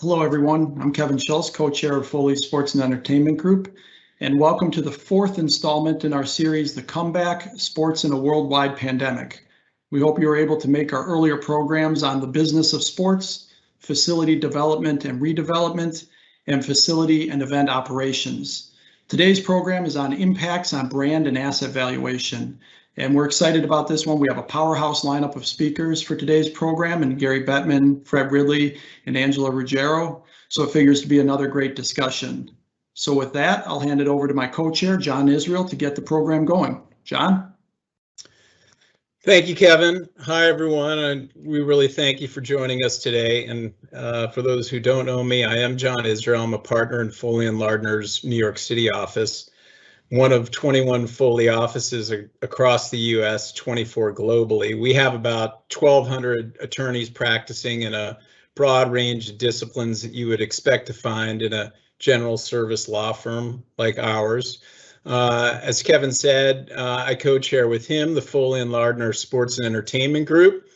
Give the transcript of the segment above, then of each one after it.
Hello, everyone. I'm Kevin Schultz, co-chair of Foley Sports and Entertainment Group, and welcome to the fourth installment in our series, The Comeback, Sports in a Worldwide Pandemic. We hope you were able to make our earlier programs on the business of sports, facility development and redevelopment, and facility and event operations. Today's program is on impacts on brand and asset valuation. And we're excited about this one. We have a powerhouse lineup of speakers for today's program, and Gary Bettman, Fred Ridley, and Angela Ruggiero. So it figures to be another great discussion. So with that, I'll hand it over to my co-chair, John Israel, to get the program going. John? Thank you, Kevin. Hi, everyone. And we really thank you for joining us today. And for those who don't know me, I am John Israel. I'm a partner in Foley & Lardner's New York City office, one of 21 Foley offices across the U.S., 24 globally. We have about 1,200 attorneys practicing in a broad range of disciplines that you would expect to find in a general service law firm like ours. As Kevin said, I co-chair with him the Foley & Lardner Sports and Entertainment Group.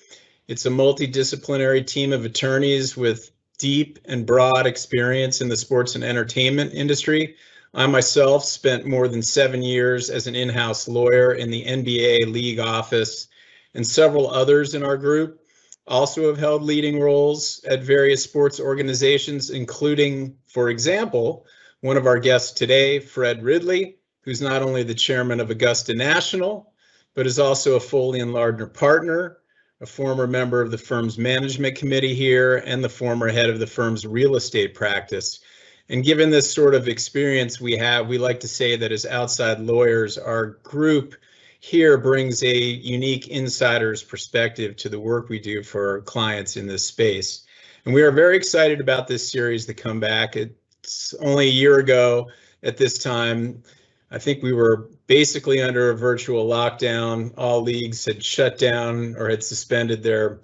It's a multidisciplinary team of attorneys with deep and broad experience in the sports and entertainment industry. I myself spent more than 7 years as an in-house lawyer in the NBA league office, and several others in our group also have held leading roles at various sports organizations, including, for example, one of our guests today, Fred Ridley, who's not only the chairman of Augusta National, but is also a Foley & Lardner partner, a former member of the firm's management committee here, and the former head of the firm's real estate practice. And given this sort of experience we have, we like to say that as outside lawyers, our group here brings a unique insider's perspective to the work we do for our clients in this space. And we are very excited about this series, The Comeback. It's only a year ago at this time. I think we were basically under a virtual lockdown. All leagues had shut down or had suspended their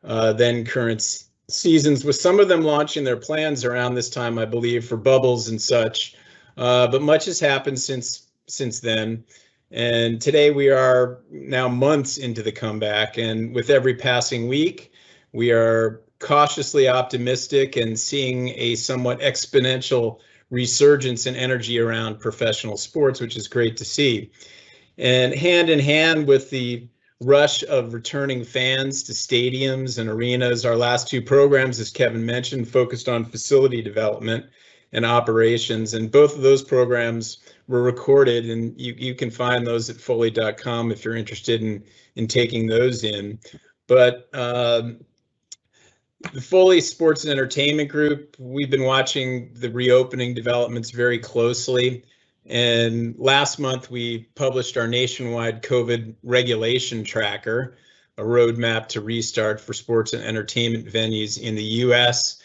then current seasons, with some of them launching their plans around this time, I believe, for bubbles and such. But much has happened since then. And today we are now months into the comeback. And with every passing week, we are cautiously optimistic and seeing a somewhat exponential resurgence in energy around professional sports, which is great to see. And hand in hand with the rush of returning fans to stadiums and arenas, our last two programs, as Kevin mentioned, focused on facility development and operations. And both of those programs were recorded, and you can find those at foley.com if you're interested in taking those in. But the Foley Sports and Entertainment Group, we've been watching the reopening developments very closely. And last month, we published our nationwide COVID regulation tracker, a roadmap to restart for sports and entertainment venues in the U.S.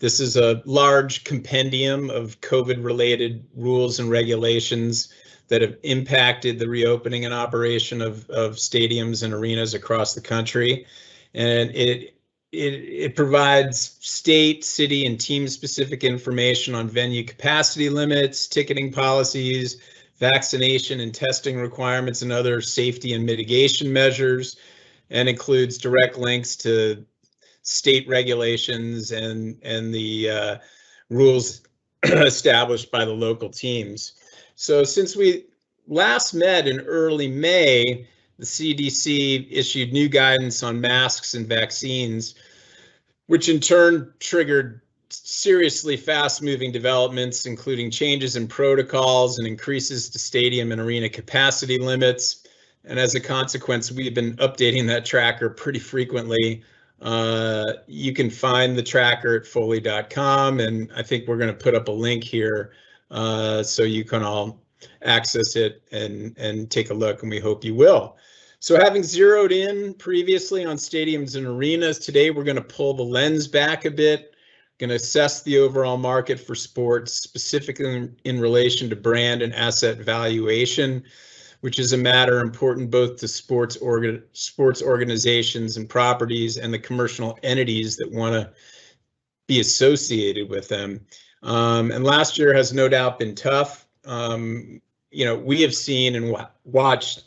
This is a large compendium of COVID-related rules and regulations that have impacted the reopening and operation of stadiums and arenas across the country. And it provides state, city, and team-specific information on venue capacity limits, ticketing policies, vaccination and testing requirements, and other safety and mitigation measures, and includes direct links to state regulations and the rules established by the local teams. So since we last met in early May, the CDC issued new guidance on masks and vaccines, which in turn triggered seriously fast-moving developments, including changes in protocols and increases to stadium and arena capacity limits. And as a consequence, we've been updating that tracker pretty frequently. You can find the tracker at foley.com, and I think we're going to put up a link here so you can all access it and take a look, and we hope you will. So having zeroed in previously on stadiums and arenas, today we're going to pull the lens back a bit, going to assess the overall market for sports, specifically in relation to brand and asset valuation, which is a matter important both to sports organizations and properties and the commercial entities that want to be associated with them. And last year has no doubt been tough. We have seen and watched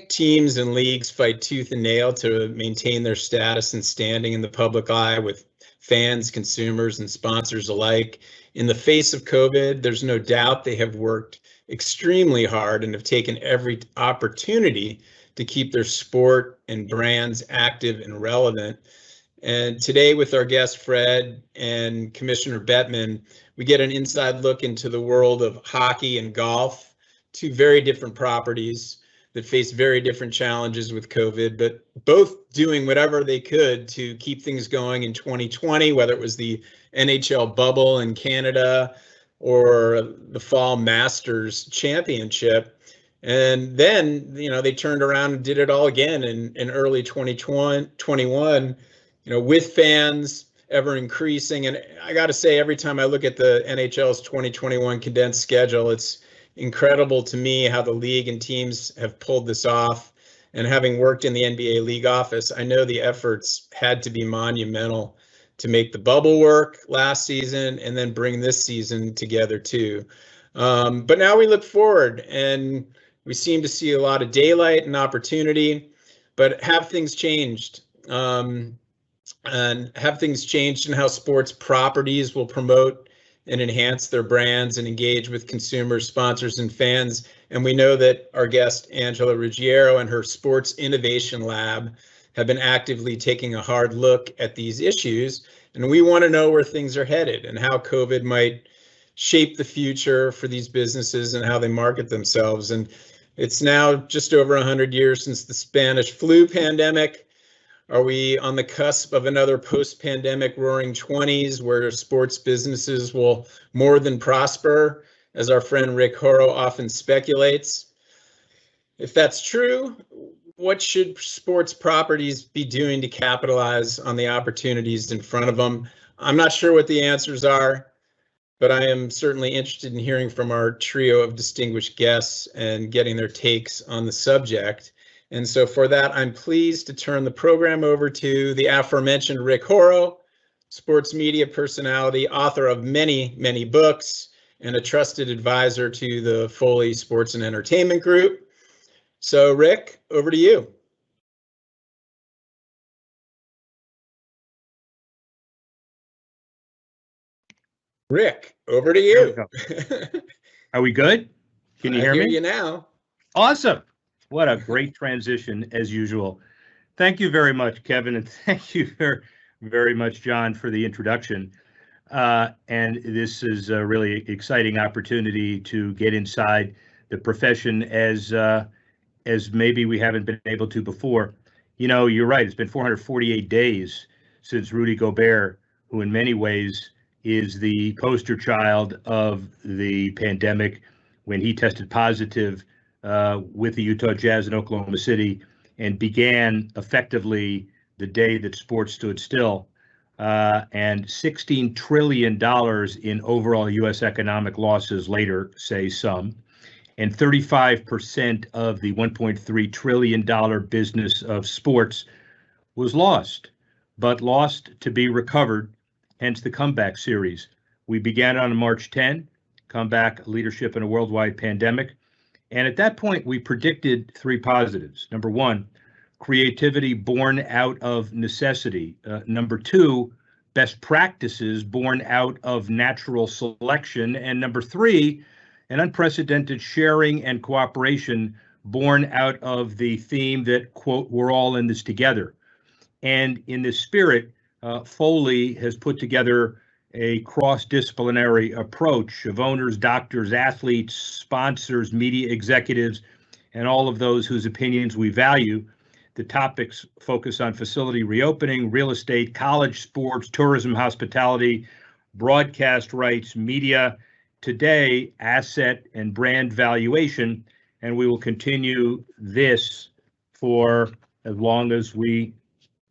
teams and leagues fight tooth and nail to maintain their status and standing in the public eye, with fans, consumers, and sponsors alike. In the face of COVID, there's no doubt they have worked extremely hard and have taken every opportunity to keep their sport and brands active and relevant. And today with our guest, Fred, and Commissioner Bettman, we get an inside look into the world of hockey and golf, two very different properties that face very different challenges with COVID, but both doing whatever they could to keep things going in 2020, whether it was the NHL bubble in Canada or the Fall Masters Championship. And then, they turned around and did it all again in early 2021, with fans ever increasing. And I got to say, every time I look at the NHL's 2021 condensed schedule, it's incredible to me how the league and teams have pulled this off. And having worked in the NBA league office, I know the efforts had to be monumental to make the bubble work last season and then bring this season together too. But now we look forward and we seem to see a lot of daylight and opportunity, but have things changed? And have things changed in how sports properties will promote and enhance their brands and engage with consumers, sponsors, and fans? And we know that our guest, Angela Ruggiero, and her Sports Innovation Lab have been actively taking a hard look at these issues. And we want to know where things are headed and how COVID might shape the future for these businesses and how they market themselves. And it's now just over 100 years since the Spanish flu pandemic. Are we on the cusp of another post-pandemic roaring 20s where sports businesses will more than prosper, as our friend Rick Horrow often speculates? If that's true, what should sports properties be doing to capitalize on the opportunities in front of them? I'm not sure what the answers are, but I am certainly interested in hearing from our trio of distinguished guests and getting their takes on the subject. And so for that, I'm pleased to turn the program over to the aforementioned Rick Horrow, sports media personality, author of many, many books, and a trusted advisor to the Foley Sports and Entertainment Group. So Rick, over to you. Rick, over to you. Are we good? Can you hear me? I hear you now. Awesome. What a great transition, as usual. Thank you very much, Kevin, and thank you very much, John, for the introduction. And this is a really exciting opportunity to get inside the profession as maybe we haven't been able to before. You're right. It's been 448 days since Rudy Gobert, who in many ways is the poster child of the pandemic, when he tested positive with the Utah Jazz in Oklahoma City and began effectively the day that sports stood still, and $16 trillion in overall U.S. economic losses later, say some, and 35% of the $1.3 trillion business of sports was lost, but lost to be recovered, hence the comeback series. We began on March 10, Comeback Leadership in a Worldwide Pandemic. And at that point, we predicted three positives. Number one, creativity born out of necessity. Number two, best practices born out of natural selection. And number three, an unprecedented sharing and cooperation born out of the theme that, quote, we're all in this together. And in this spirit, Foley has put together a cross-disciplinary approach of owners, doctors, athletes, sponsors, media executives, and all of those whose opinions we value. The topics focus on facility reopening, real estate, college sports, tourism, hospitality, broadcast rights, media, today, asset and brand valuation, and we will continue this for as long as we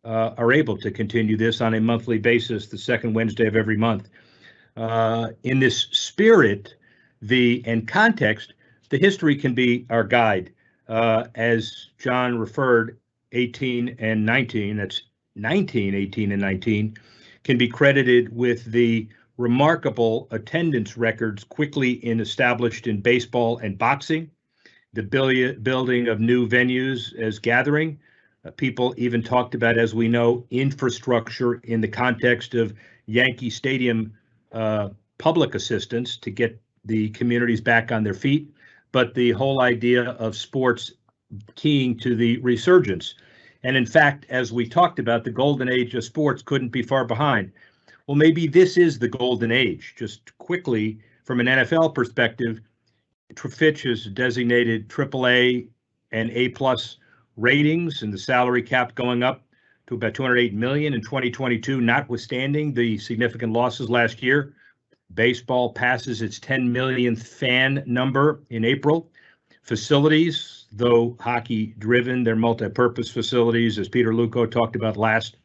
are able to continue this on a monthly basis, the second Wednesday of every month. In this spirit, and context, the history can be our guide. As John referred, 18 and 19, that's 19, 18 and 19, can be credited with the remarkable attendance records quickly established in baseball and boxing, the building of new venues as gathering, People even talked about, as we know, infrastructure in the context of Yankee Stadium public assistance to get the communities back on their feet, but the whole idea of sports keying to the resurgence. And in fact, as we talked about, the golden age of sports couldn't be far behind. Well, maybe this is the golden age. Just quickly, from an NFL perspective, Fitch has designated AAA and A+ ratings, and the salary cap going up to about $208 million in 2022, notwithstanding the significant losses last year. Baseball passes its 10 millionth fan number in April. Facilities, though hockey driven, they're multi-purpose facilities, as Peter Luco talked about last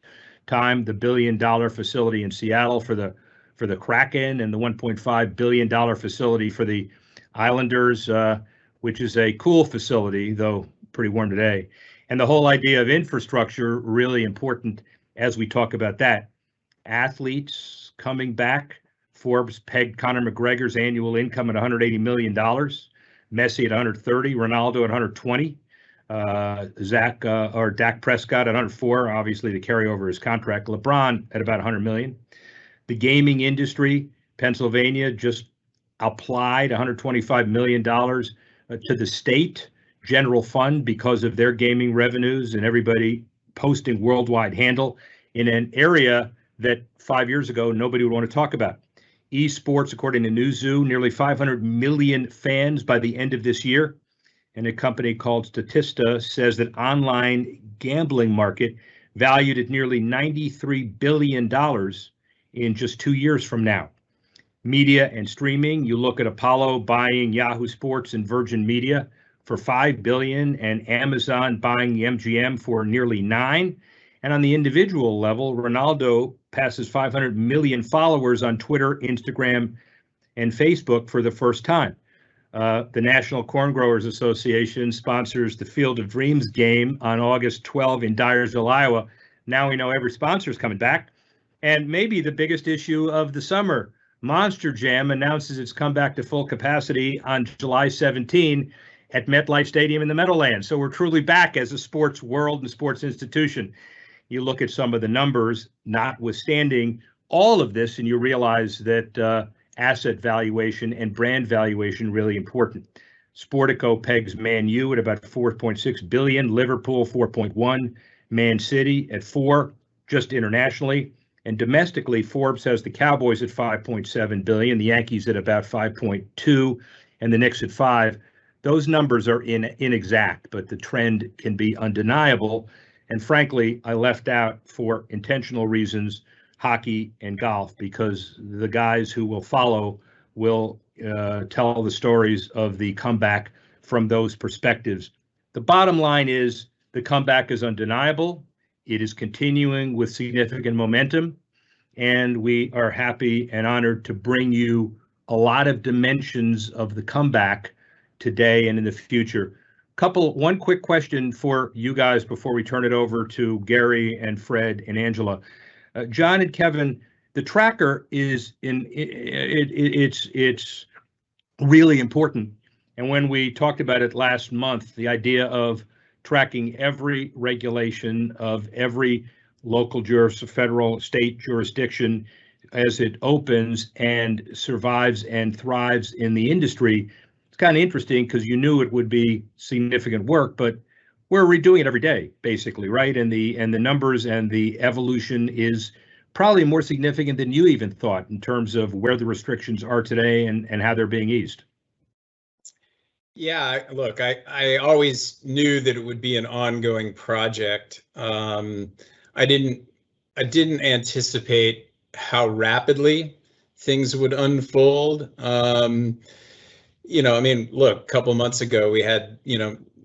time, the $1 billion facility in Seattle for the Kraken, and the $1.5 billion facility for the Islanders, which is a cool facility, though pretty warm today. And the whole idea of infrastructure, really important as we talk about that. Athletes coming back. Forbes pegged Conor McGregor's annual income at $180 million. Messi at 130, Ronaldo at 120, Dak Prescott at 104, obviously to carry over his contract. LeBron at about 100 million. The gaming industry, Pennsylvania just applied $125 million to the state general fund because of their gaming revenues and everybody posting worldwide handle in an area that 5 years ago nobody would want to talk about. Esports, according to Newzoo, nearly 500 million fans by the end of this year. And a company called Statista says that online gambling market valued at nearly $93 billion in just 2 years from now. Media and streaming, you look at Apollo buying Yahoo Sports and Virgin Media for $5 billion, and Amazon buying the MGM for nearly $9 billion. And on the individual level, Ronaldo passes 500 million followers on Twitter, Instagram, and Facebook for the first time. The National Corn Growers Association sponsors the Field of Dreams game on August 12 in Dyersville, Iowa. Now we know every sponsor is coming back. And maybe the biggest issue of the summer, Monster Jam announces its comeback to full capacity on July 17 at MetLife Stadium in the Meadowlands. So we're truly back as a sports world and sports institution. You look at some of the numbers, notwithstanding all of this, and you realize that asset valuation and brand valuation really important. Sportico pegs Man U at about 4.6 billion, Liverpool 4.1, Man City at 4, just internationally. And domestically, Forbes has the Cowboys at 5.7 billion, the Yankees at about 5.2, and the Knicks at 5. Those numbers are inexact, but the trend can be undeniable. And frankly, I left out, for intentional reasons, hockey and golf, because the guys who will follow will tell the stories of the comeback from those perspectives. The bottom line is the comeback is undeniable. It is continuing with significant momentum, and we are happy and honored to bring you a lot of dimensions of the comeback today and in the future. One quick question for you guys before we turn it over to Gary and Fred and Angela. John and Kevin, the tracker is it's really important. And when we talked about it last month, the idea of tracking every regulation of every local federal, state jurisdiction as it opens and survives and thrives in the industry, it's kind of interesting because you knew it would be significant work, but we're redoing it every day, basically, right? And the numbers and the evolution is probably more significant than you even thought in terms of where the restrictions are today and how they're being eased. Yeah, look, I always knew that it would be an ongoing project. I didn't anticipate how rapidly things would unfold. Look, a couple months ago we had,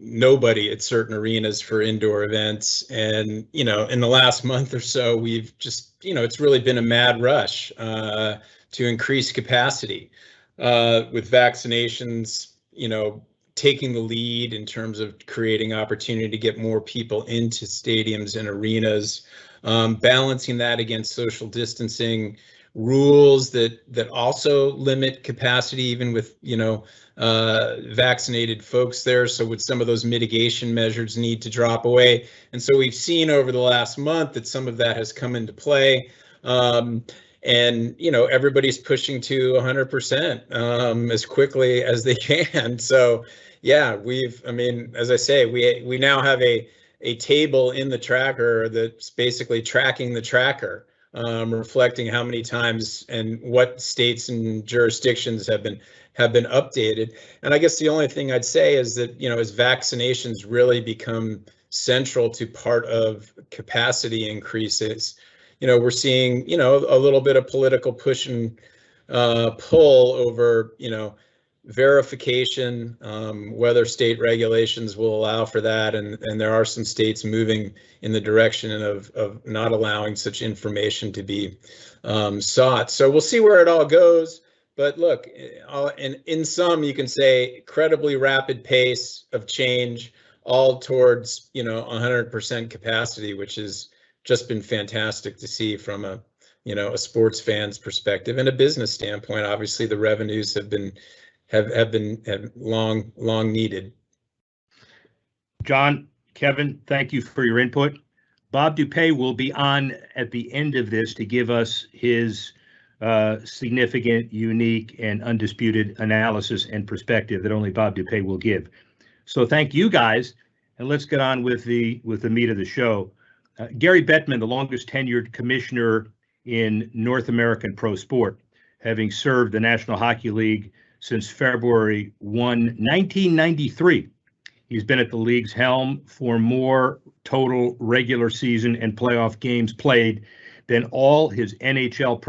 nobody at certain arenas for indoor events. And, in the last month or so, we've just, it's really been a mad rush to increase capacity with vaccinations, taking the lead in terms of creating opportunity to get more people into stadiums and arenas, balancing that against social distancing, rules that also limit capacity, even with, vaccinated folks there. So would some of those mitigation measures need to drop away? And so we've seen over the last month that some of that has come into play. And everybody's pushing to 100% as quickly as they can. So yeah, as I say, we now have a table in the tracker that's basically tracking the tracker, reflecting how many times and what states and jurisdictions have been updated. And I guess the only thing I'd say is that, as vaccinations really become central to part of capacity increases, we're seeing, a little bit of political push and pull over, verification, whether state regulations will allow for that. And there are some states moving in the direction of not allowing such information to be sought. So we'll see where it all goes. But look, in sum, you can say incredibly rapid pace of change, all towards 100% capacity, which has just been fantastic to see from a sports fan's perspective and a business standpoint. Obviously, the revenues have long needed. John, Kevin, thank you for your input. Bob Dupay will be on at the end of this to give us his significant, unique, and undisputed analysis and perspective that only Bob Dupay will give. So thank you guys, and let's get on with the meat of the show. Gary Bettman, the longest tenured commissioner in North American pro sport, having served the National Hockey League since February 1, 1993. He's been at the league's helm for more total regular season and playoff games played than all his NHL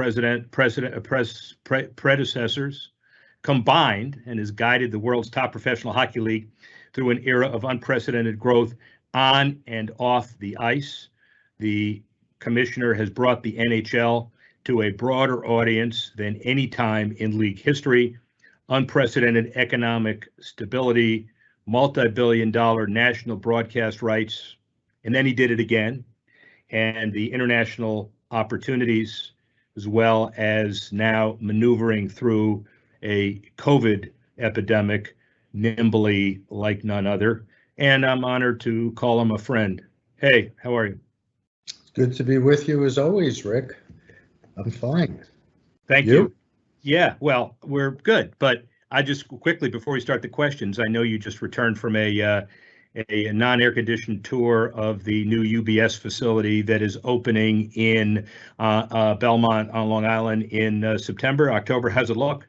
predecessors combined, and has guided the world's top professional hockey league through an era of unprecedented growth on and off the ice. The commissioner has brought the NHL to a broader audience than any time in league history. Unprecedented economic stability, multi-billion-dollar national broadcast rights, and then he did it again, and the international opportunities, as well as now maneuvering through a COVID epidemic nimbly like none other. And I'm honored to call him a friend. Hey, how are you? Good to be with you as always, Rick. I'm fine. Thank you. Yeah, well, we're good. But I just quickly, before we start the questions, I know you just returned from a non-air conditioned tour of the new UBS facility that is opening in Belmont on Long Island in October. How's it look?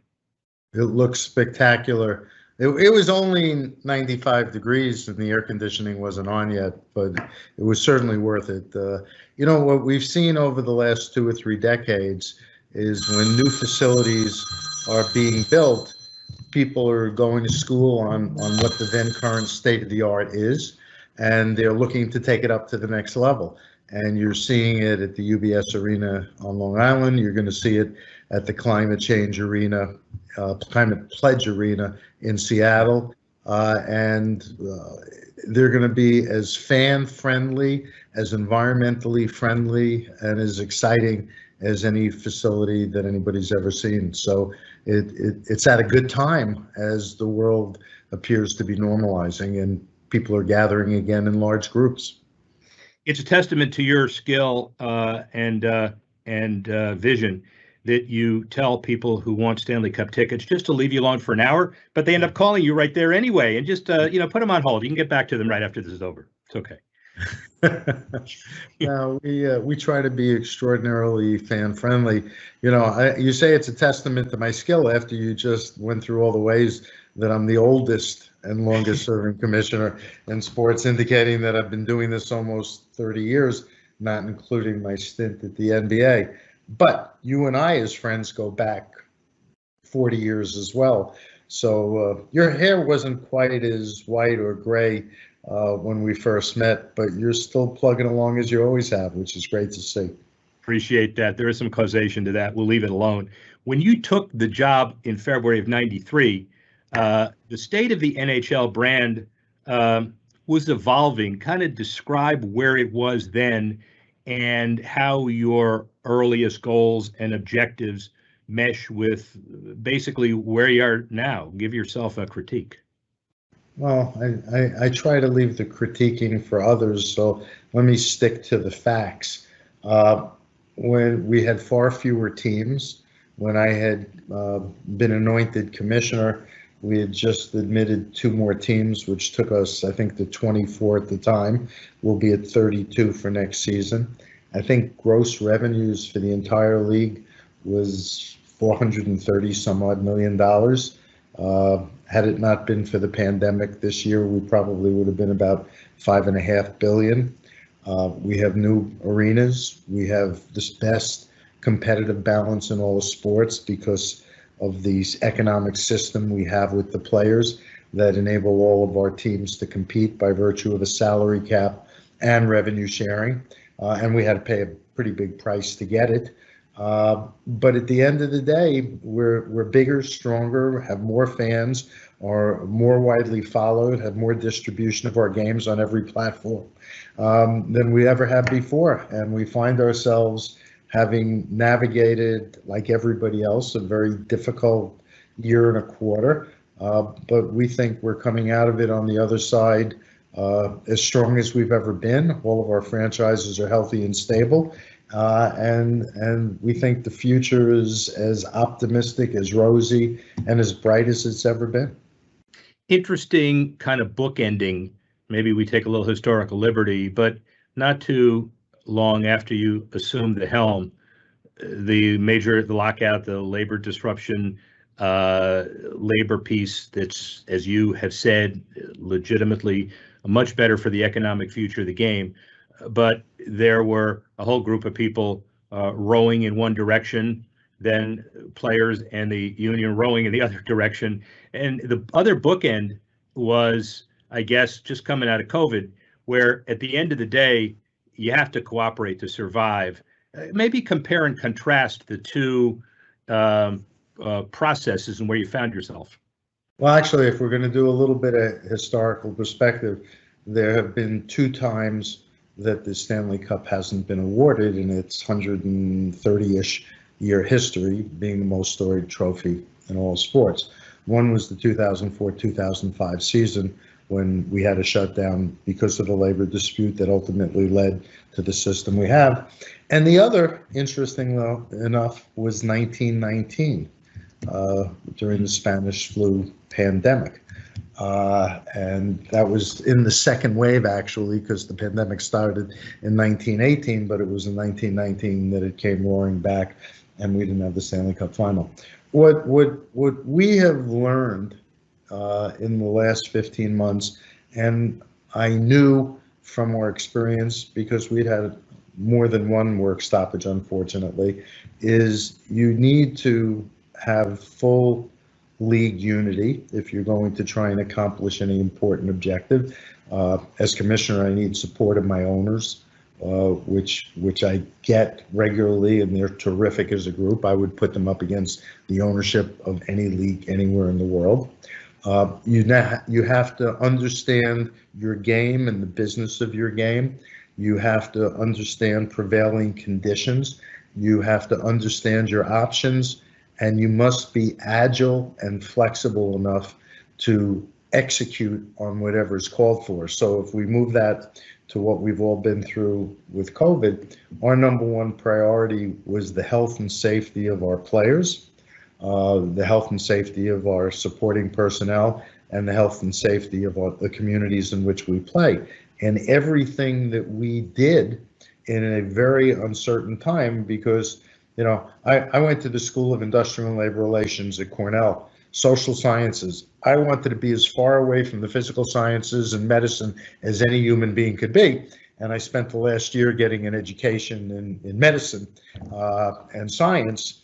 It looks spectacular. It was only 95 degrees and the air conditioning wasn't on yet, but it was certainly worth it. What we've seen over the last 2 or 3 decades is when new facilities are being built, people are going to school on what the then current state of the art is, and they're looking to take it up to the next level. And you're seeing it at the UBS Arena on Long Island. You're going to see it at the Climate Pledge Arena in Seattle. And they're going to be as fan-friendly, as environmentally friendly, and as exciting as any facility that anybody's ever seen. So it's at a good time as the world appears to be normalizing and people are gathering again in large groups. It's a testament to your skill and vision that you tell people who want Stanley Cup tickets just to leave you alone for an hour, but they end up calling you right there anyway, and just put them on hold. You can get back to them right after this is over. It's okay. No, we try to be extraordinarily fan friendly. You say it's a testament to my skill after you just went through all the ways that I'm the oldest and longest serving commissioner in sports, indicating that I've been doing this almost 30 years, not including my stint at the NBA. But you and I as friends go back 40 years as well. So your hair wasn't quite as white or gray when we first met, but you're still plugging along as you always have, which is great to see. Appreciate that. There is some causation to that. We'll leave it alone. When you took the job in February of '93, the state of the Nhl brand was evolving. Kind of describe where it was then and how your earliest goals and objectives mesh with basically where you are now. Give yourself a critique. Well, I try to leave the critiquing for others, so let me stick to the facts. When we had far fewer teams, when I had been anointed commissioner, we had just admitted 2 more teams, which took us, I think, to 24 at the time. We'll be at 32 for next season. I think gross revenues for the entire league was $430 some odd million. Had it not been for the pandemic this year, we probably would have been about $5.5 billion. We have new arenas. We have the best competitive balance in all of sports because of the economic system we have with the players that enable all of our teams to compete by virtue of a salary cap and revenue sharing. And we had to pay a pretty big price to get it. But at the end of the day, we're bigger, stronger, have more fans, are more widely followed, have more distribution of our games on every platform than we ever have before. And we find ourselves having navigated, like everybody else, a very difficult year and a quarter. But we think we're coming out of it on the other side as strong as we've ever been. All of our franchises are healthy and stable. And we think the future is as optimistic, as rosy, and as bright as it's ever been. Interesting kind of bookending. Maybe we take a little historical liberty, but not too long after you assumed the helm, the lockout, the labor disruption, labor piece that's, as you have said, legitimately much better for the economic future of the game. But there were a whole group of people rowing in one direction, then players and the union rowing in the other direction. And the other bookend was, I guess, just coming out of COVID, where at the end of the day, you have to cooperate to survive. Maybe compare and contrast the two processes and where you found yourself. Well, actually, if we're going to do a little bit of historical perspective, there have been 2 times that the Stanley Cup hasn't been awarded in its 130-ish year history, being the most storied trophy in all sports. One was the 2004-2005 season, when we had a shutdown because of the labor dispute that ultimately led to the system we have. And the other, interesting enough, was 1919, during the Spanish flu pandemic. And that was in the second wave, actually, because the pandemic started in 1918, but it was in 1919 that it came roaring back, and we didn't have the Stanley Cup final. What we have learned in the last 15 months, and I knew from our experience, because we'd had more than one work stoppage, unfortunately, is you need to have full league unity if you're going to try and accomplish any important objective. As commissioner, I need support of my owners, which I get regularly, and they're terrific as a group. I would put them up against the ownership of any league anywhere in the world. You have to understand your game and the business of your game. You have to understand prevailing conditions. You have to understand your options, and you must be agile and flexible enough to execute on whatever is called for. So if we move that to what we've all been through with COVID, our number one priority was the health and safety of our players, the health and safety of our supporting personnel, and the health and safety of the communities in which we play. And everything that we did in a very uncertain time, because, you know, I went to the School of Industrial and Labor Relations at Cornell, social sciences. I wanted to be as far away from the physical sciences and medicine as any human being could be. And I spent the last year getting an education in medicine and science.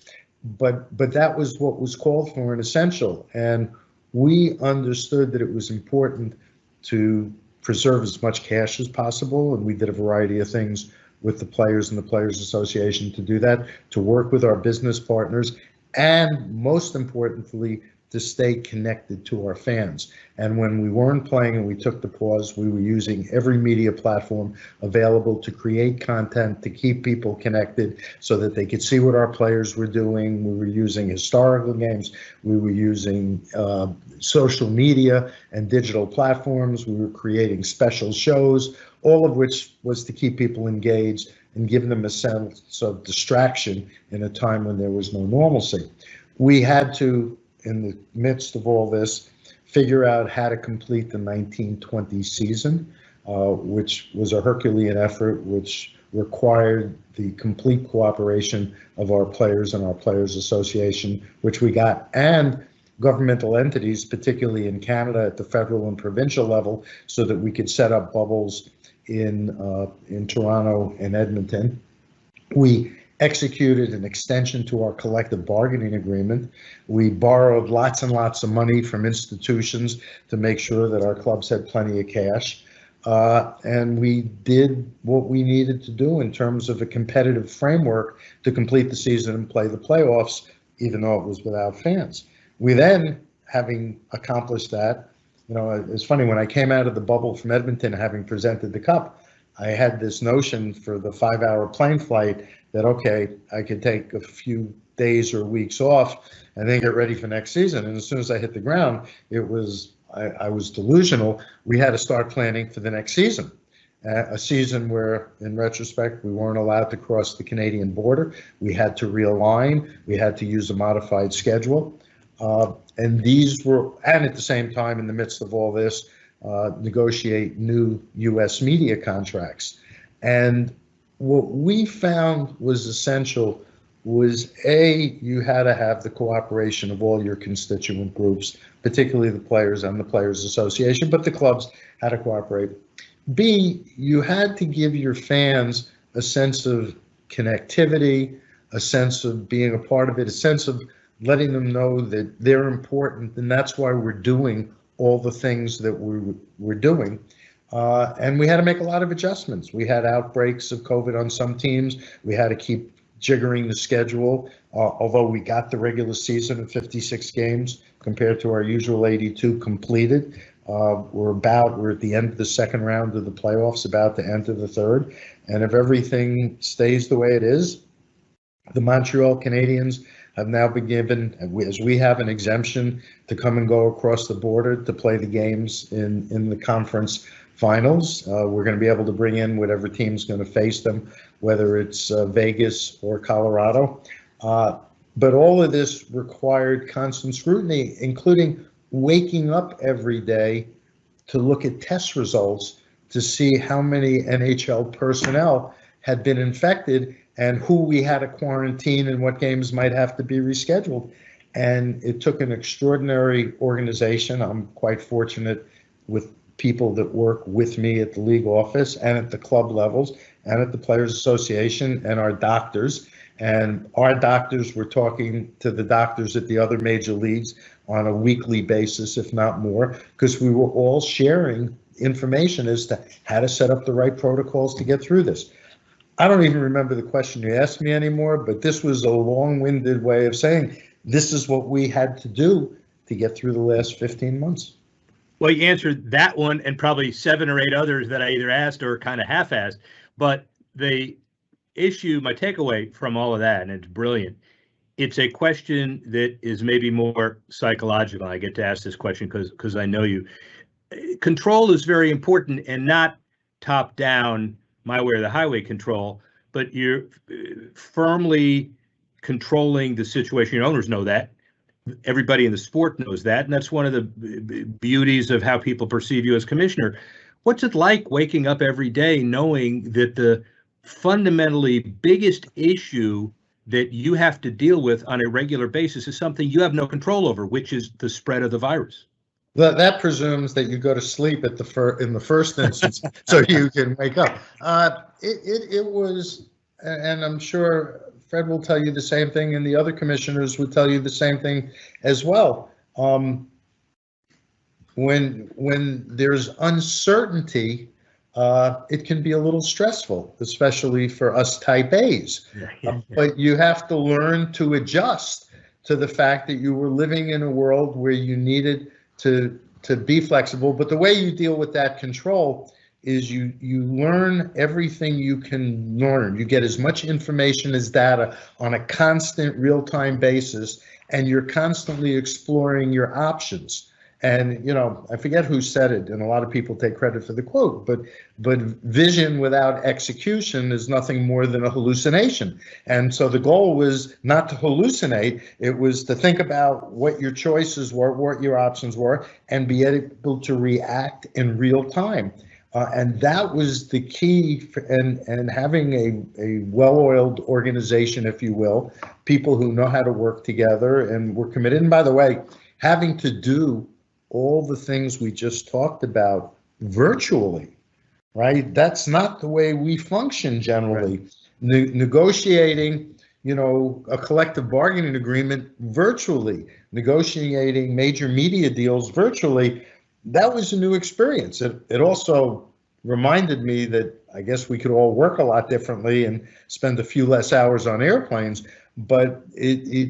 But that was what was called for and essential. And we understood that it was important to preserve as much cash as possible. And we did a variety of things with the players and the Players Association to do that, to work with our business partners, and most importantly, to stay connected to our fans. And when we weren't playing and we took the pause, we were using every media platform available to create content to keep people connected so that they could see what our players were doing. We were using historical games. We were using social media and digital platforms. We were creating special shows, all of which was to keep people engaged and give them a sense of distraction in a time when there was no normalcy. We had to, in the midst of all this, figure out how to complete the 1920 season, which was a Herculean effort, which required the complete cooperation of our players and our Players Association, which we got, and governmental entities, particularly in Canada at the federal and provincial level, so that we could set up bubbles in Toronto and Edmonton. We executed an extension to our collective bargaining agreement. We borrowed lots and lots of money from institutions to make sure that our clubs had plenty of cash. And we did what we needed to do in terms of a competitive framework to complete the season and play the playoffs, even though it was without fans. We then, having accomplished that, you know, it's funny, when I came out of the bubble from Edmonton, having presented the cup, I had this notion for the 5-hour plane flight that, okay, I could take a few days or weeks off and then get ready for next season. And as soon as I hit the ground, it was, I was delusional. We had to start planning for the next season, a season where, in retrospect, we weren't allowed to cross the Canadian border. We had to realign. We had to use a modified schedule. And these were, and at the same time, in the midst of all this, negotiate new U.S. media contracts. And what we found was essential was, A, you had to have the cooperation of all your constituent groups, particularly the players and the Players Association, but the clubs had to cooperate. B, you had to give your fans a sense of connectivity, a sense of being a part of it, a sense of letting them know that they're important, and that's why we're doing all the things that we're doing. And we had to make a lot of adjustments. We had outbreaks of COVID on some teams. We had to keep jiggering the schedule, although we got the regular season of 56 games compared to our usual 82 completed. We're at the end of the second round of the playoffs, about to enter the third. And if everything stays the way it is, the Montreal Canadiens have now been given, as we have, an exemption to come and go across the border to play the games in the conference finals. We're going to be able to bring in whatever team's going to face them, whether it's Vegas or Colorado. But all of this required constant scrutiny, including waking up every day to look at test results to see how many NHL personnel had been infected and who we had to quarantine and what games might have to be rescheduled. And it took an extraordinary organization. I'm quite fortunate with people that work with me at the league office and at the club levels and at the Players Association and our doctors. And our doctors were talking to the doctors at the other major leagues on a weekly basis, if not more, because we were all sharing information as to how to set up the right protocols to get through this. I don't even remember the question you asked me anymore, but this was a long-winded way of saying this is what we had to do to get through the last 15 months. Well, you answered that one and probably 7 or 8 others that I either asked or kind of half-asked. But the issue, my takeaway from all of that, and it's brilliant, it's a question that is maybe more psychological. I get to ask this question because I know you. Control is very important, and not top-down, my way or the highway control, but you're firmly controlling the situation. Your owners know that. Everybody in the sport knows that. And that's one of the beauties of how people perceive you as commissioner. What's it like waking up every day knowing that the fundamentally biggest issue that you have to deal with on a regular basis is something you have no control over, which is the spread of the virus? That presumes that you go to sleep in the first instance, so you can wake up. It was, and I'm sure Fred will tell you the same thing, and the other commissioners would tell you the same thing as well. When there's uncertainty, it can be a little stressful, especially for us type A's. But you have to learn to adjust to the fact that you were living in a world where you needed to be flexible. But the way you deal with that control is you learn everything you can learn. You get as much information as data on a constant real-time basis, and you're constantly exploring your options. And, you know, I forget who said it, and a lot of people take credit for the quote, but vision without execution is nothing more than a hallucination. And so the goal was not to hallucinate, it was to think about what your choices were, what your options were, and be able to react in real time. And that was the key, and having a well-oiled organization, if you will, people who know how to work together and were committed. And by the way, having to do all the things we just talked about virtually, right? That's not the way we function generally. Right. Negotiating, you know, a collective bargaining agreement virtually, negotiating major media deals virtually, that was a new experience. It also reminded me that I guess we could all work a lot differently and spend a few less hours on airplanes, but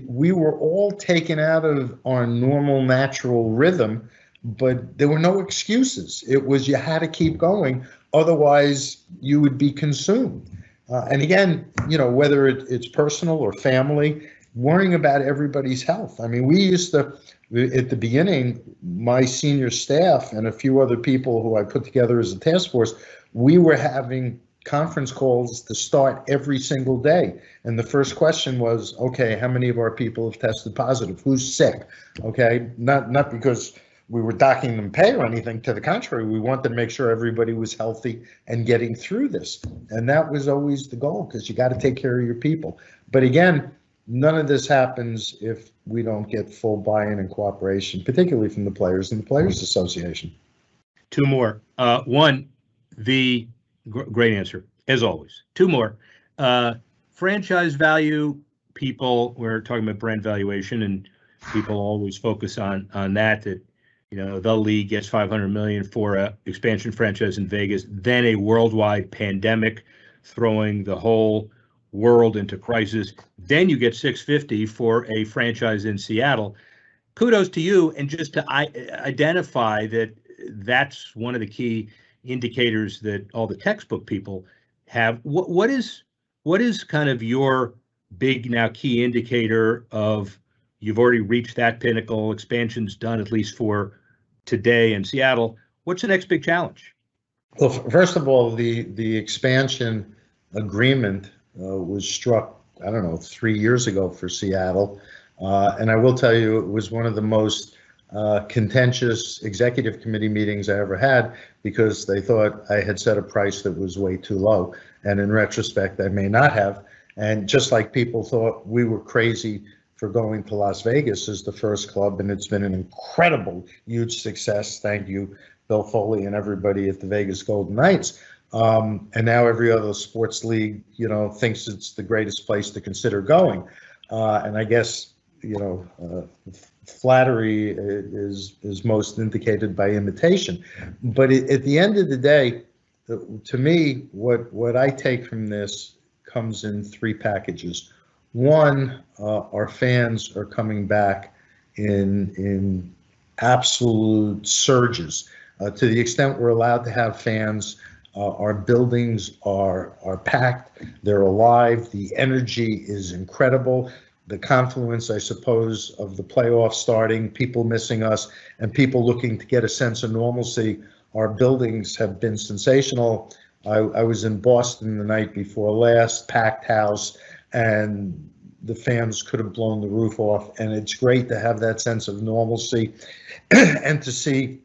we were all taken out of our normal natural rhythm, but there were no excuses. It was you had to keep going, otherwise you would be consumed. And again, you know, whether it's personal or family, worrying about everybody's health. I mean, we used to, at the beginning, my senior staff and a few other people who I put together as a task force, we were having conference calls to start every single day. And the first question was, okay, how many of our people have tested positive? Who's sick? Okay, not because we were docking them pay or anything. To the contrary, we wanted to make sure everybody was healthy and getting through this. And that was always the goal, because you got to take care of your people. But again, none of this happens if we don't get full buy-in and cooperation, particularly from the players and the Players Association. Two more. One, the great answer, as always. Two more. Franchise value, people, we're talking about brand valuation, and people always focus on that, you know, the league gets $500 million for a expansion franchise in Vegas, then a worldwide pandemic throwing the whole world into crisis. Then you get $650 for a franchise in Seattle. Kudos to you. And just to identify that that's one of the key indicators that all the textbook people have. What is kind of your big now key indicator of you've already reached that pinnacle, expansion's done at least for today in Seattle? What's the next big challenge? Well, first of all, the expansion agreement was struck, I don't know, 3 years ago for Seattle. And I will tell you, it was one of the most contentious executive committee meetings I ever had, because they thought I had set a price that was way too low. And in retrospect, I may not have. And just like people thought we were crazy for going to Las Vegas as the first club, and it's been an incredible, huge success. Thank you, Bill Foley and everybody at the Vegas Golden Knights. And now every other sports league, you know, thinks it's the greatest place to consider going. And I guess, you know, flattery is most indicated by imitation. But at the end of the day, to me, what I take from this comes in three packages. One, our fans are coming back in absolute surges. To the extent we're allowed to have fans, our buildings are packed, they're alive, the energy is incredible. The confluence, I suppose, of the playoffs starting, people missing us, and people looking to get a sense of normalcy. Our buildings have been sensational. I was in Boston the night before last, packed house, and the fans could have blown the roof off. And it's great to have that sense of normalcy and to see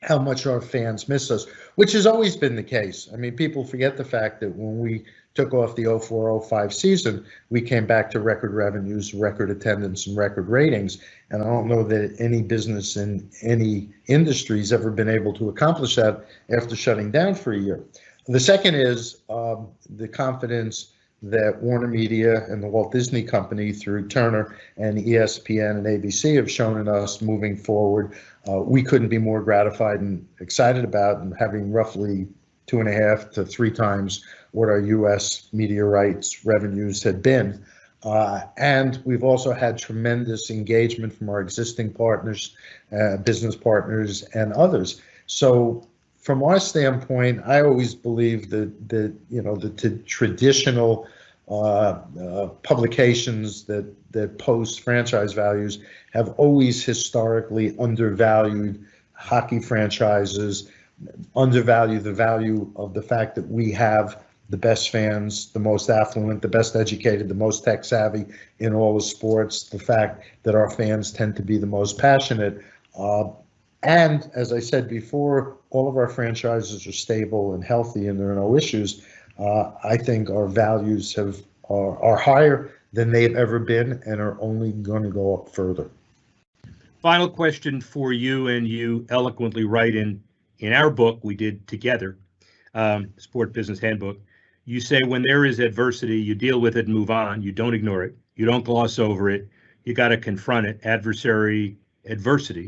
how much our fans miss us, which has always been the case. I mean, people forget the fact that when we took off the 04-05 season, we came back to record revenues, record attendance, and record ratings. And I don't know that any business in any industry has ever been able to accomplish that after shutting down for a year. The second is the confidence that Warner Media and the Walt Disney Company through Turner and ESPN and ABC have shown in us moving forward. We couldn't be more gratified and excited about, and having roughly 2.5 to 3 times what our U.S. media rights revenues had been. And we've also had tremendous engagement from our existing partners, business partners, and others. So from our standpoint, I always believe that the traditional publications that post franchise values have always historically undervalued hockey franchises, undervalue the value of the fact that we have the best fans, the most affluent, the best educated, the most tech savvy in all the sports, the fact that our fans tend to be the most passionate. And as I said before, all of our franchises are stable and healthy and there are no issues. I think our values are higher than they've ever been and are only going to go up further. Final question for you, and you eloquently write in our book we did together, Sport Business Handbook. You say when there is adversity, you deal with it and move on. You don't ignore it. You don't gloss over it. You got to confront it. Adversity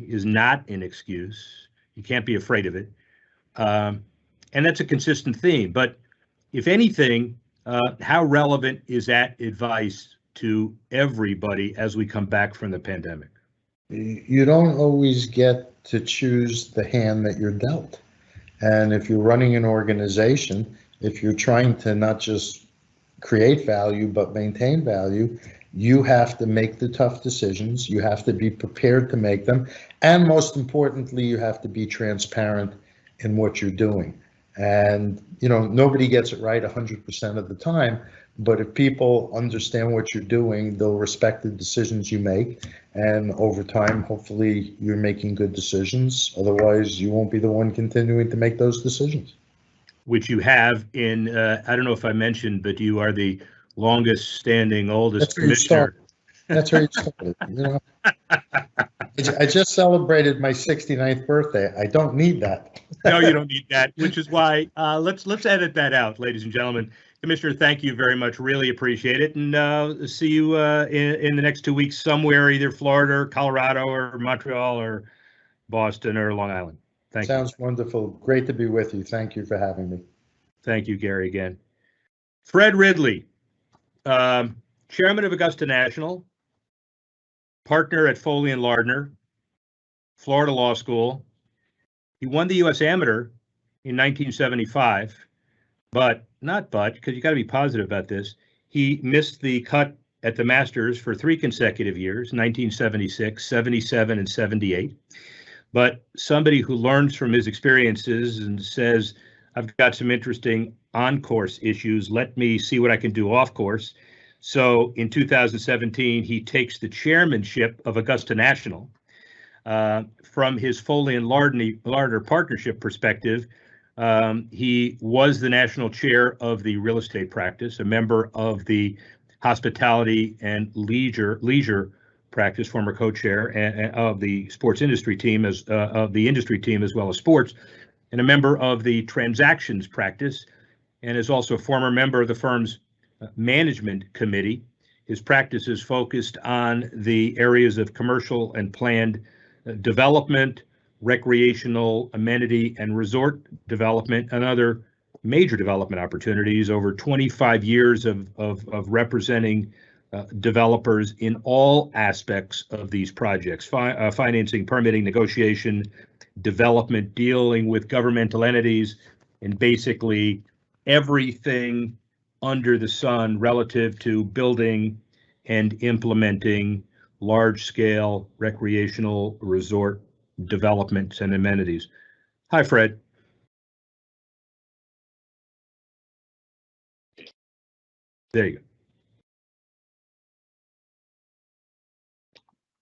is not an excuse. You can't be afraid of it. And that's a consistent theme. But if anything, how relevant is that advice to everybody as we come back from the pandemic? You don't always get to choose the hand that you're dealt. And if you're running an organization, if you're trying to not just create value, but maintain value, you have to make the tough decisions. You have to be prepared to make them. And most importantly, you have to be transparent in what you're doing. And, nobody gets it right 100% of the time. But if people understand what you're doing, they'll respect the decisions you make. And over time, hopefully, you're making good decisions. Otherwise, you won't be the one continuing to make those decisions. Which you have in, I don't know if I mentioned, but you are the longest standing, oldest commissioner. That's where you started. I just celebrated my 69th birthday. I don't need that. No, you don't need that, which is why let's edit that out, ladies and gentlemen. Commissioner, thank you very much. Really appreciate it. And see you in the next 2 weeks somewhere, either Florida or Colorado or Montreal or Boston or Long Island. Thank you. Sounds wonderful. Great to be with you. Thank you for having me. Thank you, Gary, again. Fred Ridley, chairman of Augusta National, partner at Foley and Lardner, Florida Law School. He won the U.S. Amateur in 1975, because you got to be positive about this. He missed the cut at the Masters for 3 consecutive years, 1976, 77, and 78. But somebody who learns from his experiences and says, I've got some interesting on-course issues. Let me see what I can do off-course. So in 2017, he takes the chairmanship of Augusta National. From his Foley and Lardner partnership perspective, he was the national chair of the real estate practice, a member of the hospitality and leisure practice, former co-chair of the sports industry team as well as sports, and a member of the transactions practice, and is also a former member of the firm's management committee. His practice is focused on the areas of commercial and planned development, recreational, amenity, and resort development, and other major development opportunities. Over 25 years of representing developers in all aspects of these projects, financing, permitting, negotiation, development, dealing with governmental entities, and basically everything under the sun relative to building and implementing large-scale recreational resort developments and amenities. Hi, Fred. There you go.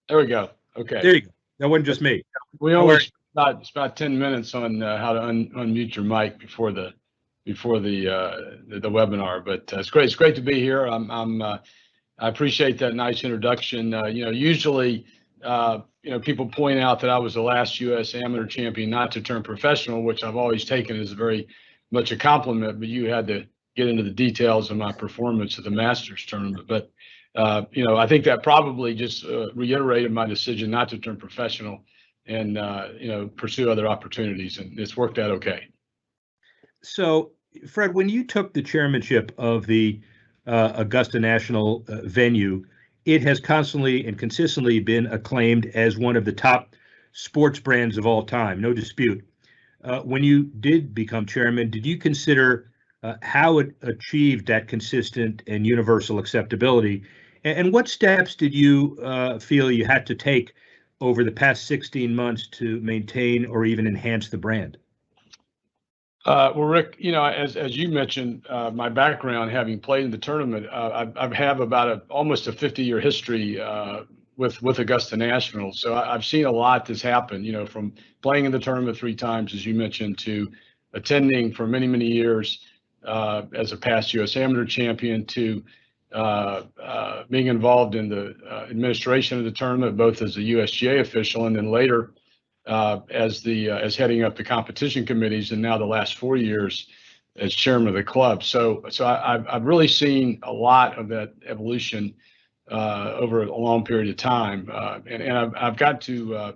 There we go. Okay. There you go. That wasn't just me. We always about 10 minutes on how to unmute your mic before the webinar, but it's great. It's great to be here. I appreciate that nice introduction. Usually, people point out that I was the last U.S. amateur champion not to turn professional, which I've always taken as very much a compliment. But you had to get into the details of my performance at the Masters tournament. But I think that probably just reiterated my decision not to turn professional and pursue other opportunities, and it's worked out okay. So, Fred, when you took the chairmanship of the Augusta National venue, it has constantly and consistently been acclaimed as one of the top sports brands of all time, no dispute. When you did become chairman, did you consider how it achieved that consistent and universal acceptability? And what steps did you feel you had to take over the past 16 months to maintain or even enhance the brand? Well, Rick, as you mentioned, my background, having played in the tournament, I have about almost a 50-year history with Augusta National. So I've seen a lot that's happened, from playing in the tournament 3 times, as you mentioned, to attending for many, many years as a past U.S. Amateur champion, to being involved in the administration of the tournament, both as a USGA official and then later as heading up the competition committees, and now the last 4 years as chairman of the club. So I've really seen a lot of that evolution over a long period of time, and I've got to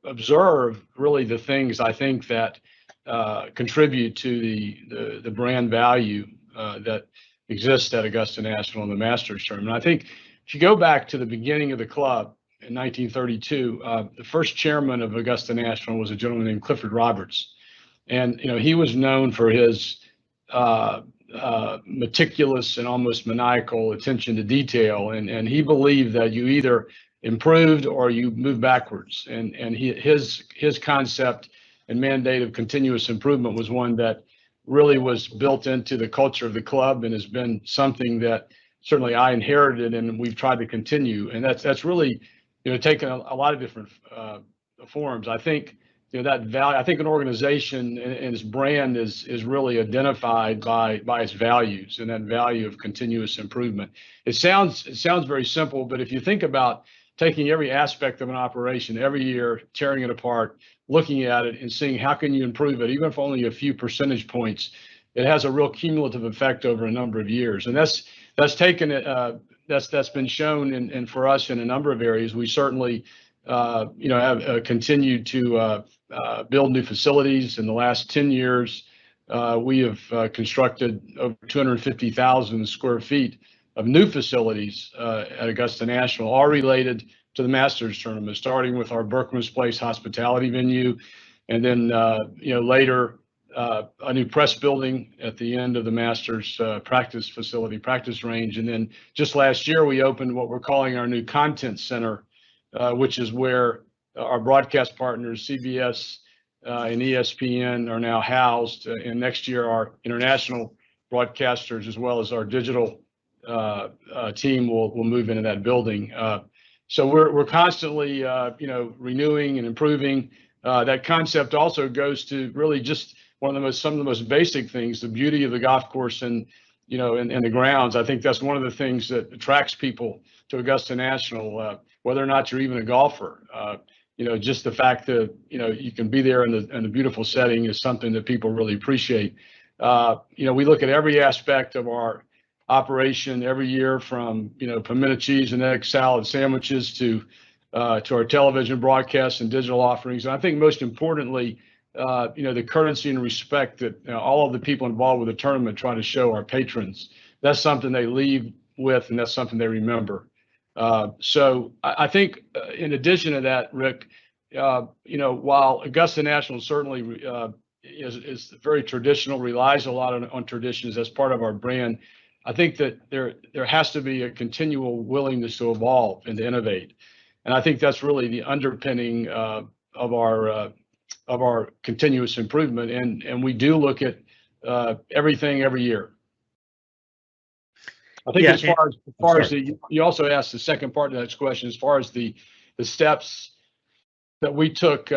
observe really the things I think that contribute to the brand value that exists at Augusta National and the Masters tournament. I think if you go back to the beginning of the club in 1932, the first chairman of Augusta National was a gentleman named Clifford Roberts, and he was known for his meticulous and almost maniacal attention to detail, and he believed that you either improved or you moved backwards, and his concept and mandate of continuous improvement was one that really was built into the culture of the club and has been something that certainly I inherited and we've tried to continue, and that's really taken a lot of different forms. I think that value. I think an organization and its brand is really identified by its values, and that value of continuous improvement. It sounds very simple, but if you think about taking every aspect of an operation every year, tearing it apart, looking at it and seeing how can you improve it, even if only a few percentage points, it has a real cumulative effect over a number of years, and that's taken it. That's been shown and for us in a number of areas. We certainly have continued to build new facilities. In the last 10 years, we have constructed over 250,000 square feet of new facilities at Augusta National, all related to the Masters tournament, starting with our Berkman's Place hospitality venue, and then later a new press building at the end of the Masters practice facility, practice range. And then just last year, we opened what we're calling our new content center, which is where our broadcast partners, CBS and ESPN, are now housed. And next year, our international broadcasters, as well as our digital team, will move into that building. So we're constantly, renewing and improving. That concept also goes to really just some of the most basic things, the beauty of the golf course and the grounds. I think that's one of the things that attracts people to Augusta National, whether or not you're even a golfer. Just the fact that you can be there in the beautiful setting is something that people really appreciate. We look at every aspect of our operation every year, from pimento cheese and egg salad sandwiches to our television broadcasts and digital offerings. And I think most importantly, the courtesy and respect that all of the people involved with the tournament try to show our patrons. That's something they leave with, and that's something they remember. So I think in addition to that, Rick, while Augusta National certainly is very traditional, relies a lot on traditions as part of our brand, I think that there has to be a continual willingness to evolve and to innovate. And I think that's really the underpinning of our continuous improvement, and we do look at everything every year. I think as far as you also asked the second part of that question, as far as the steps that we took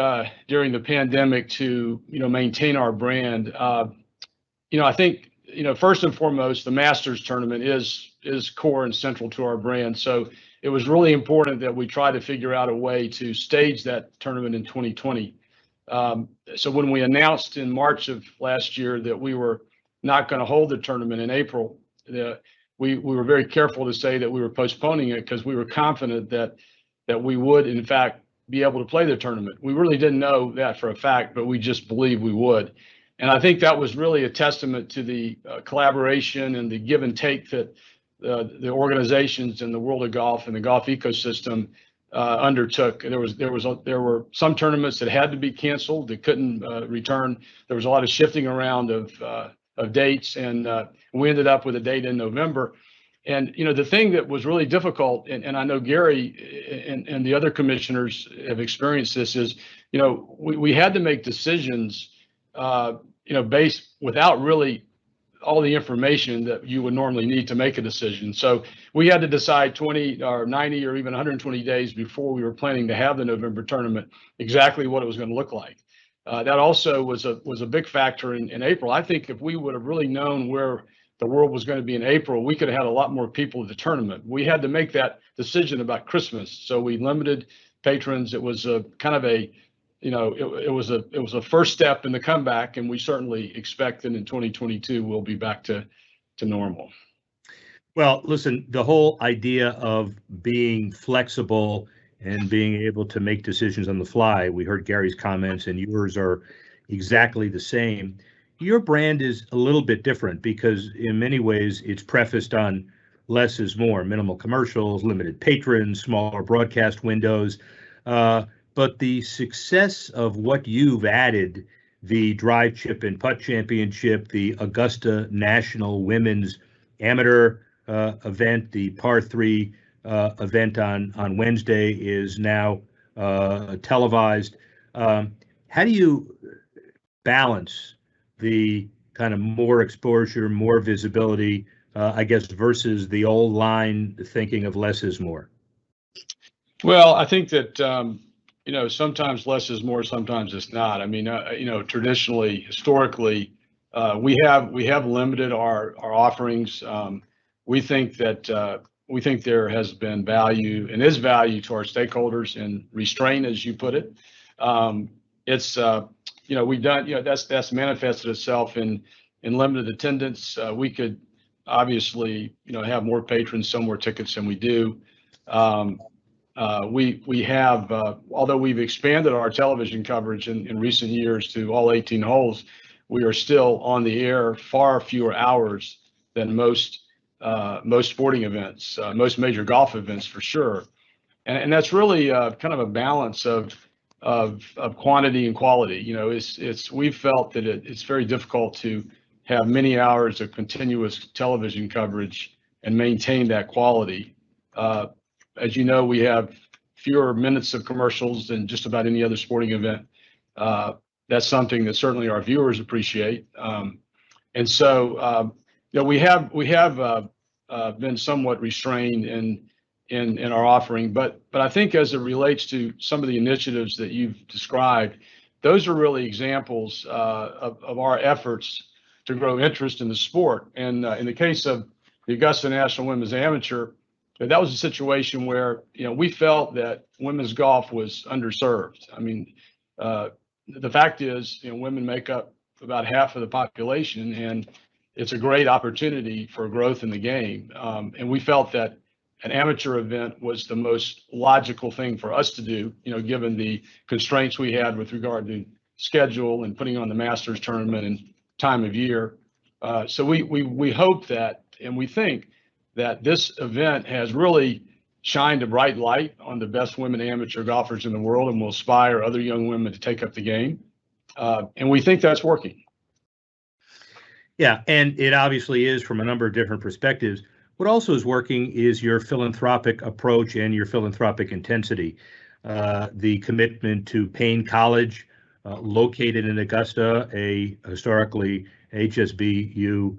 during the pandemic to maintain our brand. I think first and foremost, the Masters tournament is core and central to our brand. So it was really important that we try to figure out a way to stage that tournament in 2020. So when we announced in March of last year that we were not going to hold the tournament in April, we were very careful to say that we were postponing it because we were confident that we would, in fact, be able to play the tournament. We really didn't know that for a fact, but we just believed we would. And I think that was really a testament to the collaboration and the give and take that the organizations in the world of golf and the golf ecosystem undertook. There were some tournaments that had to be canceled, that couldn't return. There was a lot of shifting around of dates, and we ended up with a date in November. And the thing that was really difficult, and I know Gary and the other commissioners have experienced this, is we had to make decisions based without really all the information that you would normally need to make a decision. So we had to decide 20 or 90 or even 120 days before we were planning to have the November tournament exactly what it was going to look like. That also was a big factor in April. I think if we would have really known where the world was going to be in April, we could have had a lot more people at the tournament. We had to make that decision about Christmas, so we limited patrons. It was a kind of a it was a first step in the comeback, and we certainly expect that in 2022 we'll be back to normal. Well, listen, the whole idea of being flexible and being able to make decisions on the fly, we heard Gary's comments, and yours are exactly the same. Your brand is a little bit different because in many ways it's prefaced on less is more, minimal commercials, limited patrons, smaller broadcast windows. But the success of what you've added, the Drive Chip and Putt Championship, the Augusta National Women's Amateur event, the Par 3 event on Wednesday is now televised. How do you balance the kind of more exposure, more visibility, I guess, versus the old line thinking of less is more? Well, I think that sometimes less is more, sometimes it's not. I mean, traditionally, historically, we have limited our offerings. We think there has been value and is value to our stakeholders in restraint, as you put it. We've done, that's manifested itself in limited attendance. We could obviously, have more patrons, sell more tickets than we do. We have, although we've expanded our television coverage in recent years to all 18 holes, we are still on the air far fewer hours than most sporting events, most major golf events for sure. And that's really kind of a balance of quantity and quality. We've felt that it's very difficult to have many hours of continuous television coverage and maintain that quality. As you know, we have fewer minutes of commercials than just about any other sporting event. That's something that certainly our viewers appreciate. And so, we have been somewhat restrained in our offering, but I think as it relates to some of the initiatives that you've described, those are really examples of our efforts to grow interest in the sport. And in the case of the Augusta National Women's Amateur, that was a situation where we felt that women's golf was underserved. I mean, the fact is, women make up about half of the population, and it's a great opportunity for growth in the game. And we felt that an amateur event was the most logical thing for us to do, given the constraints we had with regard to schedule and putting on the Masters tournament and time of year. So we hope that, and we think that this event has really shined a bright light on the best women amateur golfers in the world and will inspire other young women to take up the game. And we think that's working. Yeah, and it obviously is from a number of different perspectives. What also is working is your philanthropic approach and your philanthropic intensity. The commitment to Payne College, located in Augusta, a historically HSBU,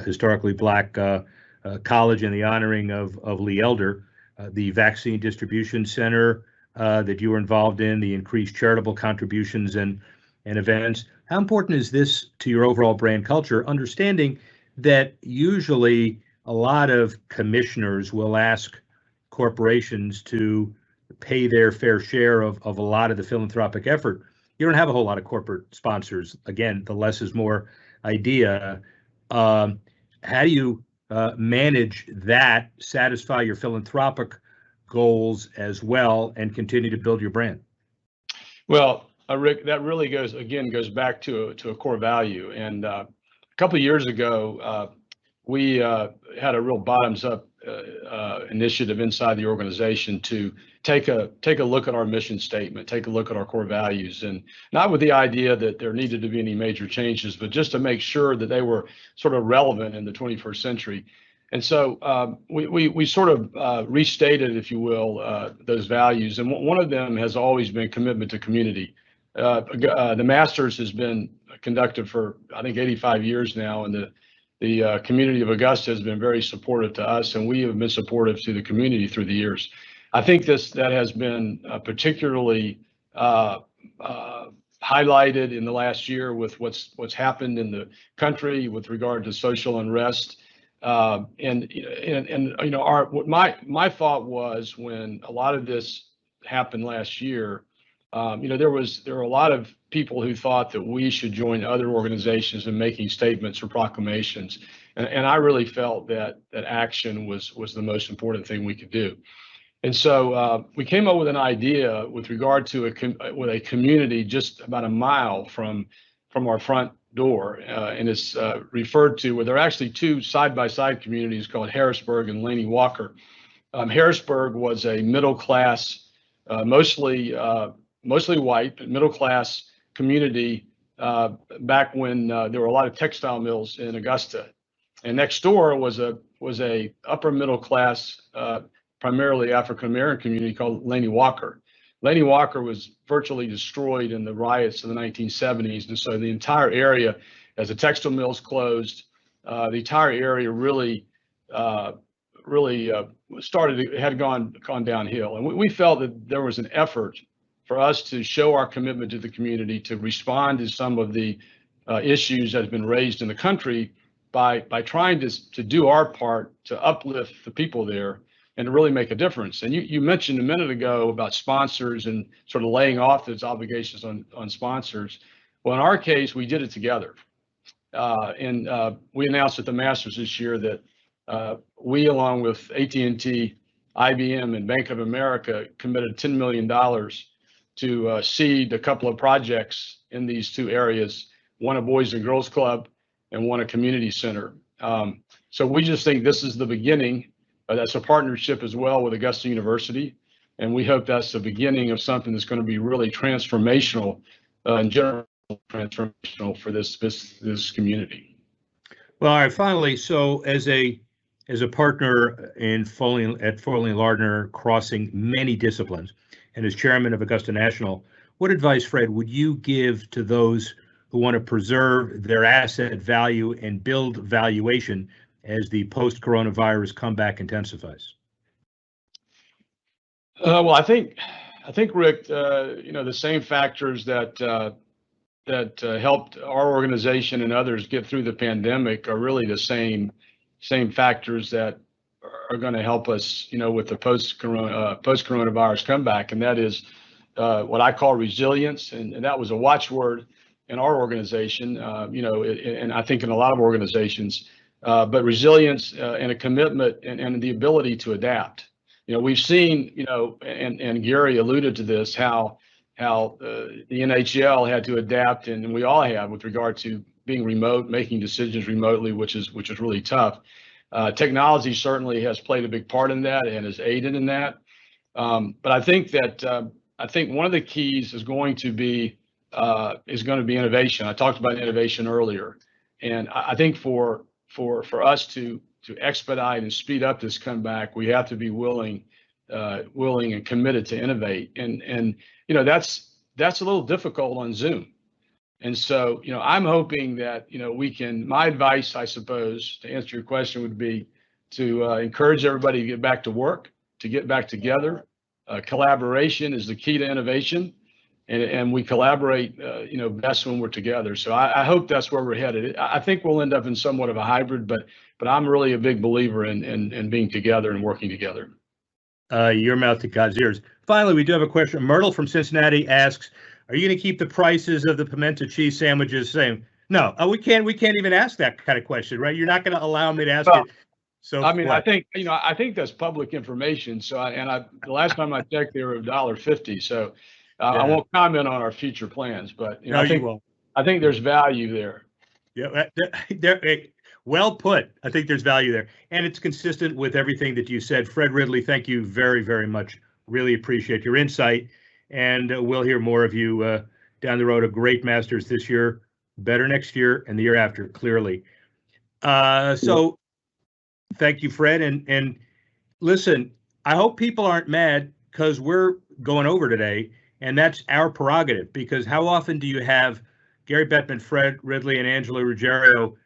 historically Black college, in the honoring of Lee Elder, the vaccine distribution center that you were involved in, the increased charitable contributions and events. How important is this to your overall brand culture, understanding that usually a lot of commissioners will ask corporations to pay their fair share of a lot of the philanthropic effort? You don't have a whole lot of corporate sponsors. Again, the less is more idea. How do you manage that, satisfy your philanthropic goals as well, and continue to build your brand? Well, Rick, that really goes back to a core value. And a couple of years ago, we had a real bottoms-up initiative inside the organization to take a look at our mission statement, take a look at our core values, and not with the idea that there needed to be any major changes, but just to make sure that they were sort of relevant in the 21st century. And so we sort of restated, if you will, those values. And one of them has always been commitment to community. The Masters has been conducted for, I think, 85 years now, and the community of Augusta has been very supportive to us, and we have been supportive to the community through the years. I think that has been particularly highlighted in the last year with what's happened in the country with regard to social unrest. And you know, my thought was, when a lot of this happened last year, you know, there were a lot of people who thought that we should join other organizations in making statements or proclamations, and I really felt that action was the most important thing we could do. And so we came up with an idea with regard to a community just about a mile from our front door, and it's referred to, where there are actually two side-by-side communities called Harrisburg and Laney Walker. Harrisburg was a middle-class, mostly white, middle-class community back when there were a lot of textile mills in Augusta, and next door was a upper middle-class, primarily African-American community called Laney Walker. Laney Walker was virtually destroyed in the riots of the 1970s, and so the entire area, as the textile mills closed, the entire area really had gone downhill. And we felt that there was an effort for us to show our commitment to the community, to respond to some of the issues that have been raised in the country by trying to do our part to uplift the people there and to really make a difference. And you mentioned a minute ago about sponsors and sort of laying off those obligations on sponsors. Well, in our case, we did it together. And we announced at the Masters this year that we, along with AT&T, IBM, and Bank of America, committed $10 million to seed a couple of projects in these two areas, one a Boys and Girls Club and one a community center. So we just think this is the beginning. That's a partnership as well with Augusta University, and we hope that's the beginning of something that's going to be really transformational, in general, transformational for this community. Well, all right, finally, so as a partner in Foley at Foley & Lardner, crossing many disciplines, and as chairman of Augusta National, what advice, Fred, would you give to those who want to preserve their asset value and build valuation as the post-coronavirus comeback intensifies? Well, I think Rick, you know, the same factors that helped our organization and others get through the pandemic are really the same factors that are going to help us, you know, with the post-coronavirus comeback, and that is what I call resilience, and that was a watchword in our organization, you know, and I think in a lot of organizations. But resilience and a commitment and the ability to adapt. You know, we've seen, you know, and Gary alluded to this, how the NHL had to adapt, and we all have, with regard to being remote, making decisions remotely, which is really tough. Technology certainly has played a big part in that and has aided in that. But I think that one of the keys is going to be innovation. I talked about innovation earlier, and I think for us to expedite and speed up this comeback, we have to be willing and committed to innovate. And you know, that's a little difficult on Zoom. And so, you know, I'm hoping that, you know, my advice, I suppose, to answer your question, would be to encourage everybody to get back to work, to get back together. Collaboration is the key to innovation. And we collaborate, you know, best when we're together. So I hope that's where we're headed. I think we'll end up in somewhat of a hybrid, but I'm really a big believer in being together and working together. Your mouth to God's ears. Finally, we do have a question. Myrtle from Cincinnati asks, "Are you going to keep the prices of the pimento cheese sandwiches the same?" No, we can't even ask that kind of question, right? You're not going to allow me to ask it. So I mean, what? I think that's public information. So the last time I checked, they were $1.50. So. I won't comment on our future plans, but No, you won't. I think there's value there. Yeah, well put. I think there's value there. And it's consistent with everything that you said. Fred Ridley, thank you very, very much. Really appreciate your insight. And we'll hear more of you down the road. A great Masters this year, better next year, and the year after, clearly. So thank you, Fred. And listen, I hope people aren't mad because we're going over today, and that's our prerogative, because how often do you have Gary Bettman, Fred Ridley, and Angela Ruggiero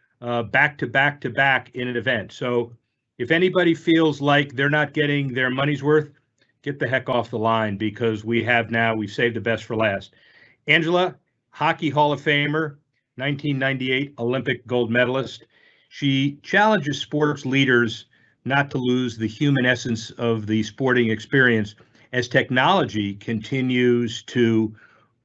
back to back to back in an event? So if anybody feels like they're not getting their money's worth, get the heck off the line, because we've saved the best for last. Angela, Hockey Hall of Famer, 1998 Olympic gold medalist. She challenges sports leaders not to lose the human essence of the sporting experience as technology continues to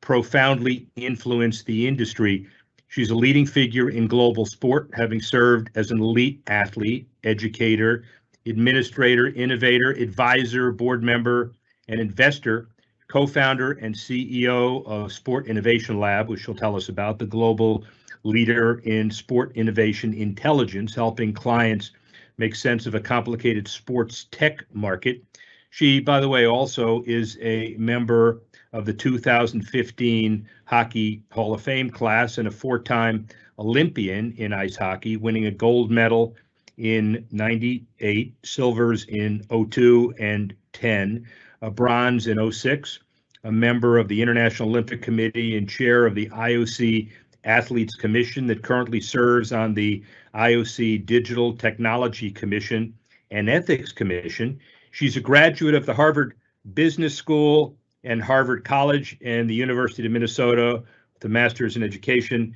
profoundly influence the industry. She's a leading figure in global sport, having served as an elite athlete, educator, administrator, innovator, advisor, board member, and investor, co-founder and CEO of Sport Innovation Lab, which she'll tell us about, the global leader in sport innovation intelligence, helping clients make sense of a complicated sports tech market. She, by the way, also is a member of the 2015 Hockey Hall of Fame class and a four-time Olympian in ice hockey, winning a gold medal in 98, silvers in 02 and 10, a bronze in 06, a member of the International Olympic Committee and chair of the IOC Athletes Commission that currently serves on the IOC Digital Technology Commission and Ethics Commission. She's a graduate of the Harvard Business School and Harvard College and the University of Minnesota with a master's in education.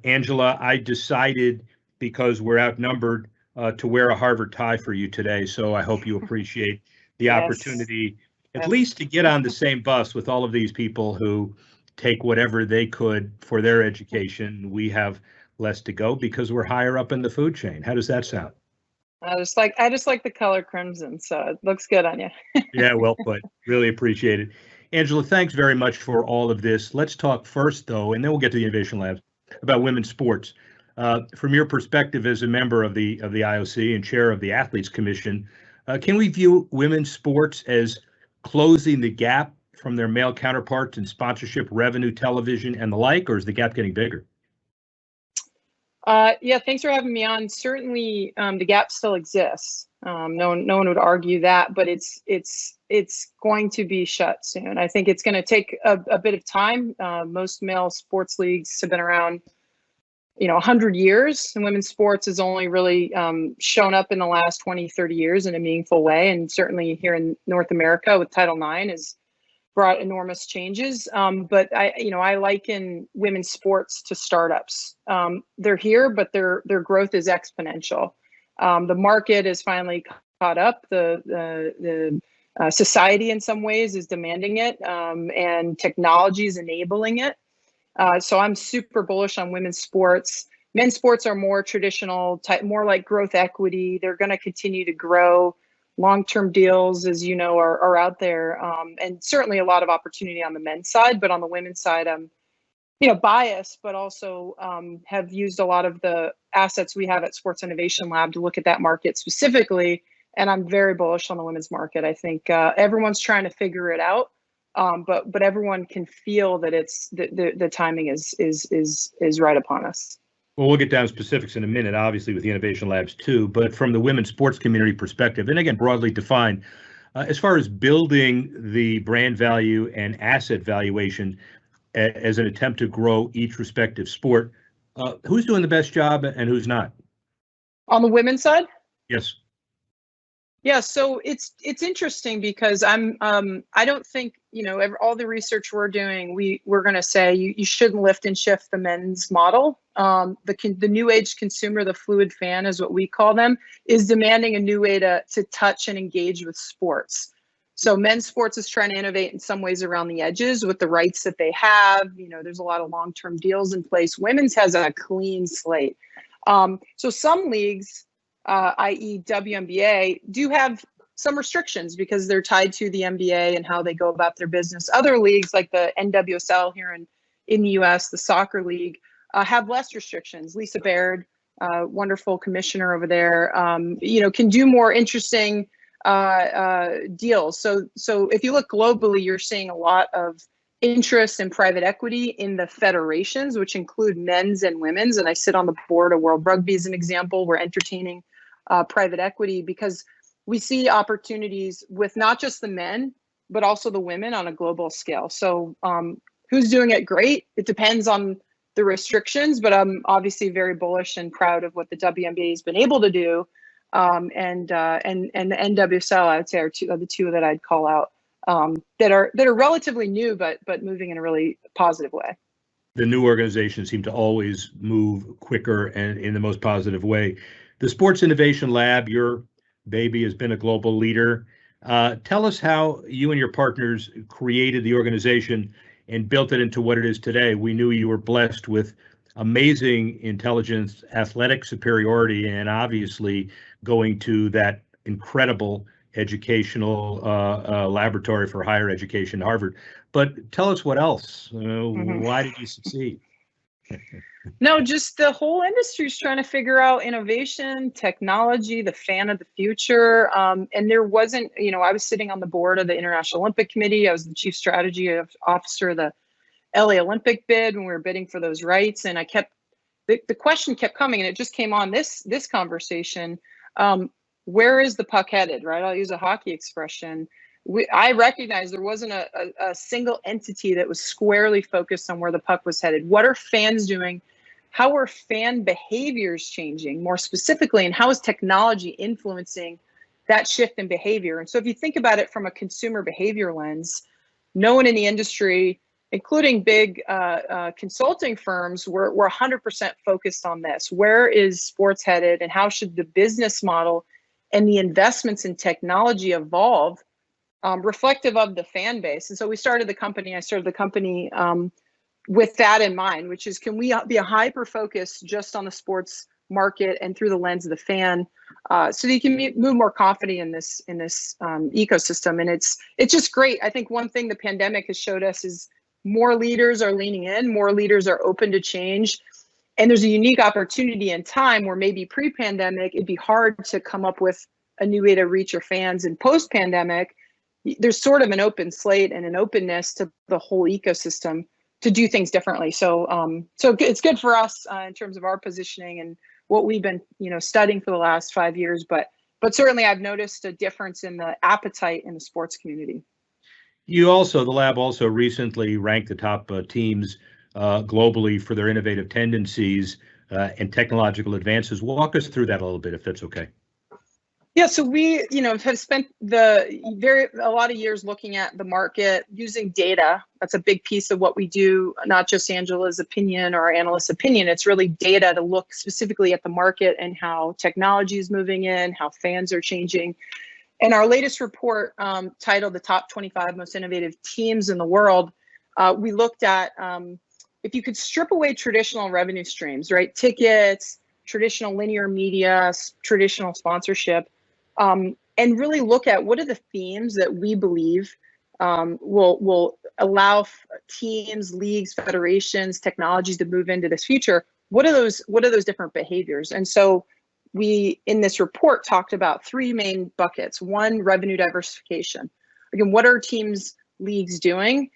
Angela, I decided, because we're outnumbered, to wear a Harvard tie for you today. So I hope you appreciate the opportunity, at least to get on the same bus with all of these people who take whatever they could for their education. We have less to go because we're higher up in the food chain. How does that sound? I just like the color crimson, so it looks good on you. Yeah, well put. Really appreciate it. Angela, thanks very much for all of this. Let's talk first, though, and then we'll get to the Innovation Labs, about women's sports. From your perspective as a member of the IOC and chair of the Athletes Commission, can we view women's sports as closing the gap from their male counterparts in sponsorship, revenue, television, and the like, or is the gap getting bigger? Yeah, thanks for having me on. Certainly, the gap still exists. No one would argue that, but it's going to be shut soon. I think it's going to take a bit of time. Most male sports leagues have been around, 100 years, and women's sports has only really shown up in the last 20, 30 years in a meaningful way. And certainly here in North America with Title IX has brought enormous changes. But I liken women's sports to startups. They're here, but their growth is exponential. The market is finally caught up. The society in some ways is demanding it, and technology is enabling it. So I'm super bullish on women's sports. Men's sports are more traditional, more like growth equity. They're going to continue to grow. Long-term deals, as you know, are out there, and certainly a lot of opportunity on the men's side. But on the women's side, I'm, biased, but also have used a lot of the assets we have at Sports Innovation Lab to look at that market specifically. And I'm very bullish on the women's market. I think everyone's trying to figure it out, but everyone can feel that it's the timing is right upon us. Well, we'll get down to specifics in a minute, obviously, with the Innovation Labs too. But from the women's sports community perspective, and again, broadly defined, as far as building the brand value and asset valuation as an attempt to grow each respective sport, who's doing the best job and who's not? On the women's side? Yes. Yeah, so it's interesting because I don't think, all the research we're doing, we're going to say you shouldn't lift and shift the men's model. The new age consumer, the fluid fan is what we call them, is demanding a new way to touch and engage with sports. So men's sports is trying to innovate in some ways around the edges with the rights that they have. There's a lot of long-term deals in place. Women's has a clean slate. So some leagues, i.e. WNBA, do have some restrictions because they're tied to the NBA and how they go about their business. Other leagues like the NWSL here in the US, the soccer league, have less restrictions. Lisa Baird, wonderful commissioner over there, can do more interesting deals. So if you look globally, you're seeing a lot of interest in private equity in the federations, which include men's and women's. And I sit on the board of World Rugby as an example. We're entertaining private equity because we see opportunities with not just the men, but also the women on a global scale. So who's doing it great? It depends on the restrictions, but I'm obviously very bullish and proud of what the WNBA has been able to do. And the NWSL, I would say, are the two that I'd call out that are relatively new, but moving in a really positive way. The new organizations seem to always move quicker and in the most positive way. The Sports Innovation Lab, your baby, has been a global leader. Tell us how you and your partners created the organization and built it into what it is today. We knew you were blessed with amazing intelligence, athletic superiority, and obviously going to that incredible educational laboratory for higher education, Harvard. But tell us what else. Why did you succeed? No, just the whole industry is trying to figure out innovation, technology, the fan of the future. And there wasn't, I was sitting on the board of the International Olympic Committee. I was the chief strategy officer of the LA Olympic bid when we were bidding for those rights. And the question kept coming, and it just came on this conversation. Where is the puck headed, right? I'll use a hockey expression. I recognize there wasn't a single entity that was squarely focused on where the puck was headed. What are fans doing? How are fan behaviors changing more specifically? And how is technology influencing that shift in behavior? And so if you think about it from a consumer behavior lens, no one in the industry, including big consulting firms, we're 100% focused on this. Where is sports headed, and how should the business model and the investments in technology evolve reflective of the fan base? And so I started the company with that in mind, which is, can we be a hyper focus just on the sports market and through the lens of the fan, so that you can move more confident in this ecosystem. And it's just great. I think one thing the pandemic has showed us is more leaders are leaning in, more leaders are open to change. And there's a unique opportunity in time where maybe pre-pandemic, it'd be hard to come up with a new way to reach your fans. And post-pandemic, there's sort of an open slate and an openness to the whole ecosystem to do things differently. So it's good for us in terms of our positioning and what we've been, studying for the last 5 years. But certainly I've noticed a difference in the appetite in the sports community. The lab also recently ranked the top teams globally for their innovative tendencies and technological advances. Walk us through that a little bit, if that's okay. Yeah, so we, have spent a lot of years looking at the market using data. That's a big piece of what we do, not just Angela's opinion or our analyst's opinion. It's really data to look specifically at the market and how technology is moving in, how fans are changing. And our latest report, titled "The Top 25 Most Innovative Teams in the World," we looked at if you could strip away traditional revenue streams, right? Tickets, traditional linear media, traditional sponsorship, and really look at what are the themes that we believe will allow teams, leagues, federations, technologies to move into this future. What are those different behaviors? And so we, in this report, talked about three main buckets. One, revenue diversification. Again, what are teams, leagues doing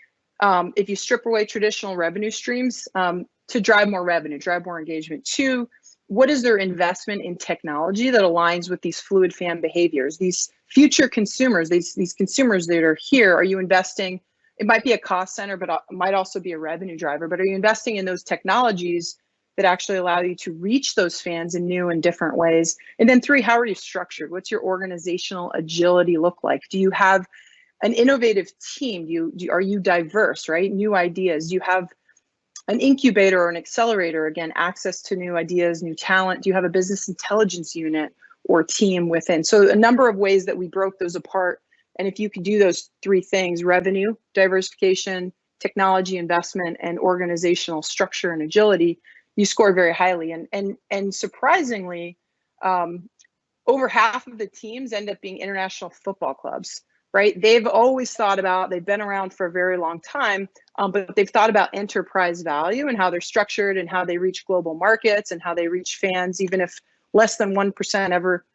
if you strip away traditional revenue streams to drive more revenue, drive more engagement? Two, what is their investment in technology that aligns with these fluid fan behaviors? These future consumers, these consumers that are here, are you investing? It might be a cost center, but it might also be a revenue driver. But are you investing in those technologies that actually allow you to reach those fans in new and different ways? And then three, how are you structured? What's your organizational agility look like? Do you have an innovative team? Are you diverse, right? New ideas. Do you have an incubator or an accelerator, again, access to new ideas, new talent? Do you have a business intelligence unit or team within? So a number of ways that we broke those apart. And if you could do those three things, revenue, diversification, technology investment, and organizational structure and agility, you score very highly. And surprisingly, over half of the teams end up being international football clubs, right? They've always thought about, they've been around for a very long time, but they've thought about enterprise value and how they're structured and how they reach global markets and how they reach fans, even if less than 1% ever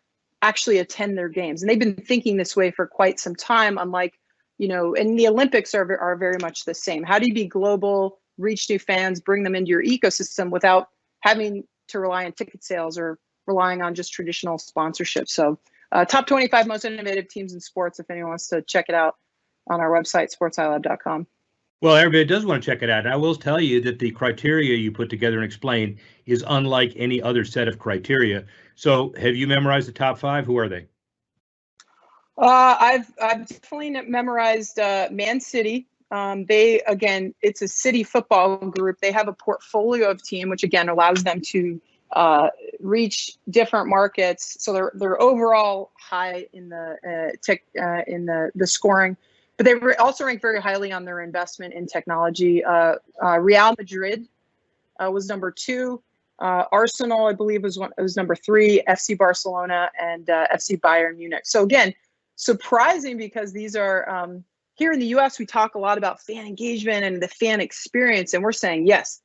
actually attend their games. And they've been thinking this way for quite some time, unlike, and the Olympics are very much the same. How do you be global, reach new fans, bring them into your ecosystem without having to rely on ticket sales or relying on just traditional sponsorship? So top 25 most innovative teams in sports, if anyone wants to check it out on our website, sportsilab.com. Well, everybody does want to check it out. And I will tell you that the criteria you put together and explained is unlike any other set of criteria. So have you memorized the top 5? Who are they? I've definitely memorized Man City. It's a city football group. They have a portfolio of team, which again allows them to reach different markets. So they're overall high in the scoring, but they also rank very highly on their investment in technology. Real Madrid was number 2. Arsenal, I believe, was number 3. FC Barcelona and FC Bayern Munich. So again, surprising, because these are here in the U.S. we talk a lot about fan engagement and the fan experience, and we're saying yes,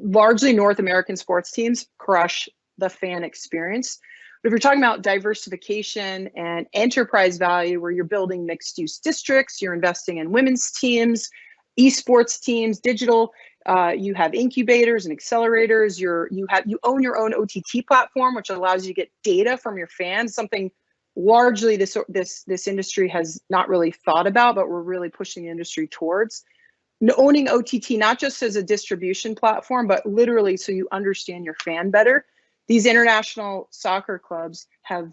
largely North American sports teams crush the fan experience. But if you're talking about diversification and enterprise value, where you're building mixed use districts, you're investing in women's teams, esports teams, digital, you have incubators and accelerators, you own your own OTT platform, which allows you to get data from your fans, something largely this industry has not really thought about, but we're really pushing the industry towards. Owning OTT, not just as a distribution platform, but literally so you understand your fan better. These international soccer clubs have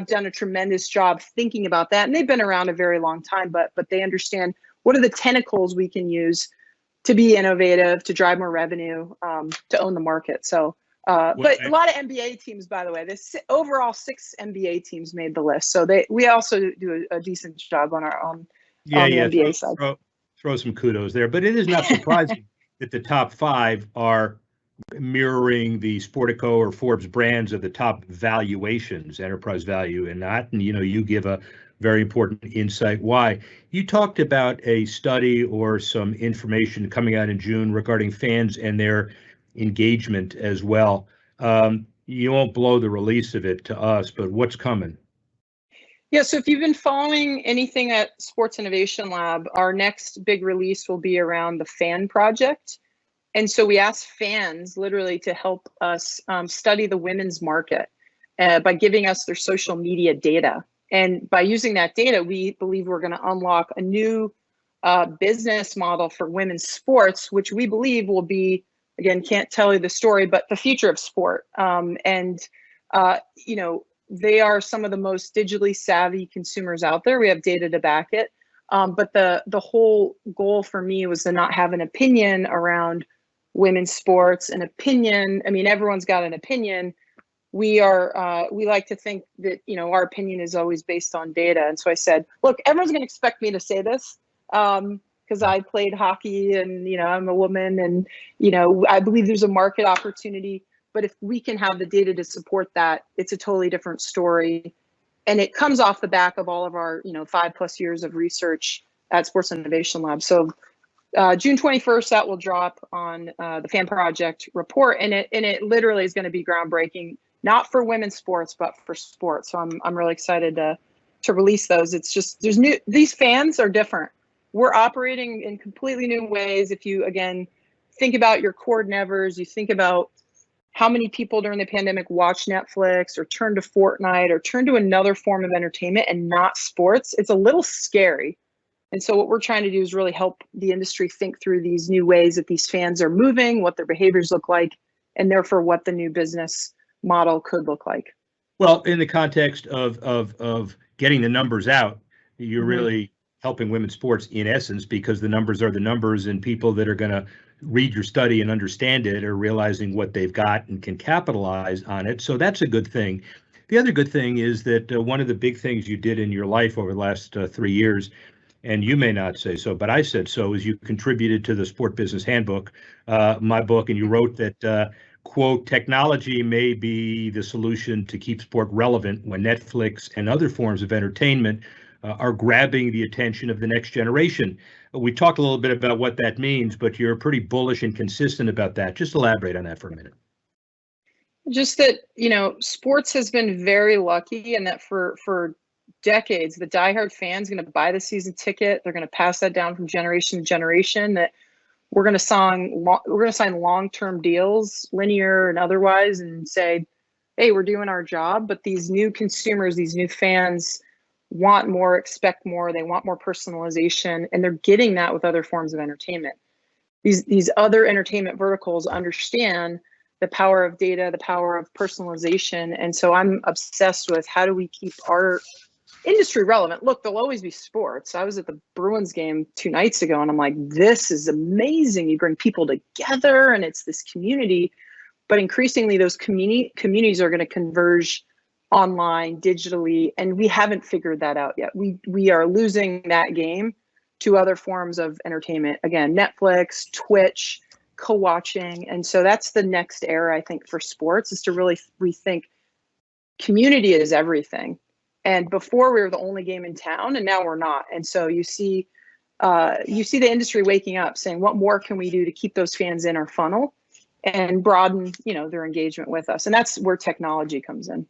done a tremendous job thinking about that, and they've been around a very long time, but they understand what are the tentacles we can use to be innovative, to drive more revenue, to own the market. So, but a lot of NBA teams, by the way, overall 6 NBA teams made the list. So we also do a decent job on the NBA side. Throw some kudos there, but it is not surprising that the top 5 are mirroring the Sportico or Forbes brands of the top valuations, enterprise value, and not. And you give a very important insight why. You talked about a study or some information coming out in June regarding fans and their engagement as well. You won't blow the release of it to us, but what's coming? Yeah, so if you've been following anything at Sports Innovation Lab, our next big release will be around the Fan Project. And so we asked fans literally to help us study the women's market by giving us their social media data. And by using that data, we believe we're going to unlock a new business model for women's sports, which we believe will be, again, can't tell you the story, but the future of sport. They are some of the most digitally savvy consumers out there. We have data to back it. But the whole goal for me was to not have an opinion around women's sports. An opinion, I mean, everyone's got an opinion. We like to think that, our opinion is always based on data. And so I said, look, everyone's going to expect me to say this because I played hockey and, I'm a woman and, I believe there's a market opportunity. But if we can have the data to support that, it's a totally different story. And it comes off the back of all of our, 5+ years of research at Sports Innovation Lab. So June 21st, that will drop on the Fan Project report. And it literally is going to be groundbreaking, not for women's sports, but for sports. So I'm really excited to release those. It's just, these fans are different. We're operating in completely new ways. If you, again, think about your cord nevers, you think about how many people during the pandemic watch Netflix or turn to Fortnite or turn to another form of entertainment and not sports, it's a little scary. And so what we're trying to do is really help the industry think through these new ways that these fans are moving, what their behaviors look like, and therefore what the new business model could look like. Well, in the context of getting the numbers out, you're really helping women's sports in essence, because the numbers are the numbers, and people that are going to read your study and understand it are realizing what they've got and can capitalize on it. So that's a good thing. The other good thing is that one of the big things you did in your life over the last 3 years, and you may not say so, but I said so, is you contributed to the Sport Business Handbook, my book, and you wrote that, quote, technology may be the solution to keep sport relevant when Netflix and other forms of entertainment are grabbing the attention of the next generation. We talked a little bit about what that means, but you're pretty bullish and consistent about that. Just elaborate on that for a minute. Just that, sports has been very lucky, and that for decades, the diehard fan's going to buy the season ticket. They're going to pass that down from generation to generation. That we're going to sign long-term deals, linear and otherwise, and say, hey, we're doing our job. But these new consumers, these new fans want more, expect more. They want more personalization, and they're getting that with other forms of entertainment. These other entertainment verticals understand the power of data, the power of personalization. And so I'm obsessed with how do we keep our industry relevant. Look, there'll always be sports. I was at the Bruins game 2 nights ago, and I'm like, this is amazing. You bring people together, and it's this community. But increasingly, those communities are going to converge online, digitally, and we haven't figured that out yet. We are losing that game to other forms of entertainment. Again, Netflix, Twitch, co-watching. And so that's the next era, I think, for sports, is to really rethink community is everything. And before we were the only game in town, and now we're not. And so you see the industry waking up, saying, what more can we do to keep those fans in our funnel and broaden, their engagement with us? And that's where technology comes in.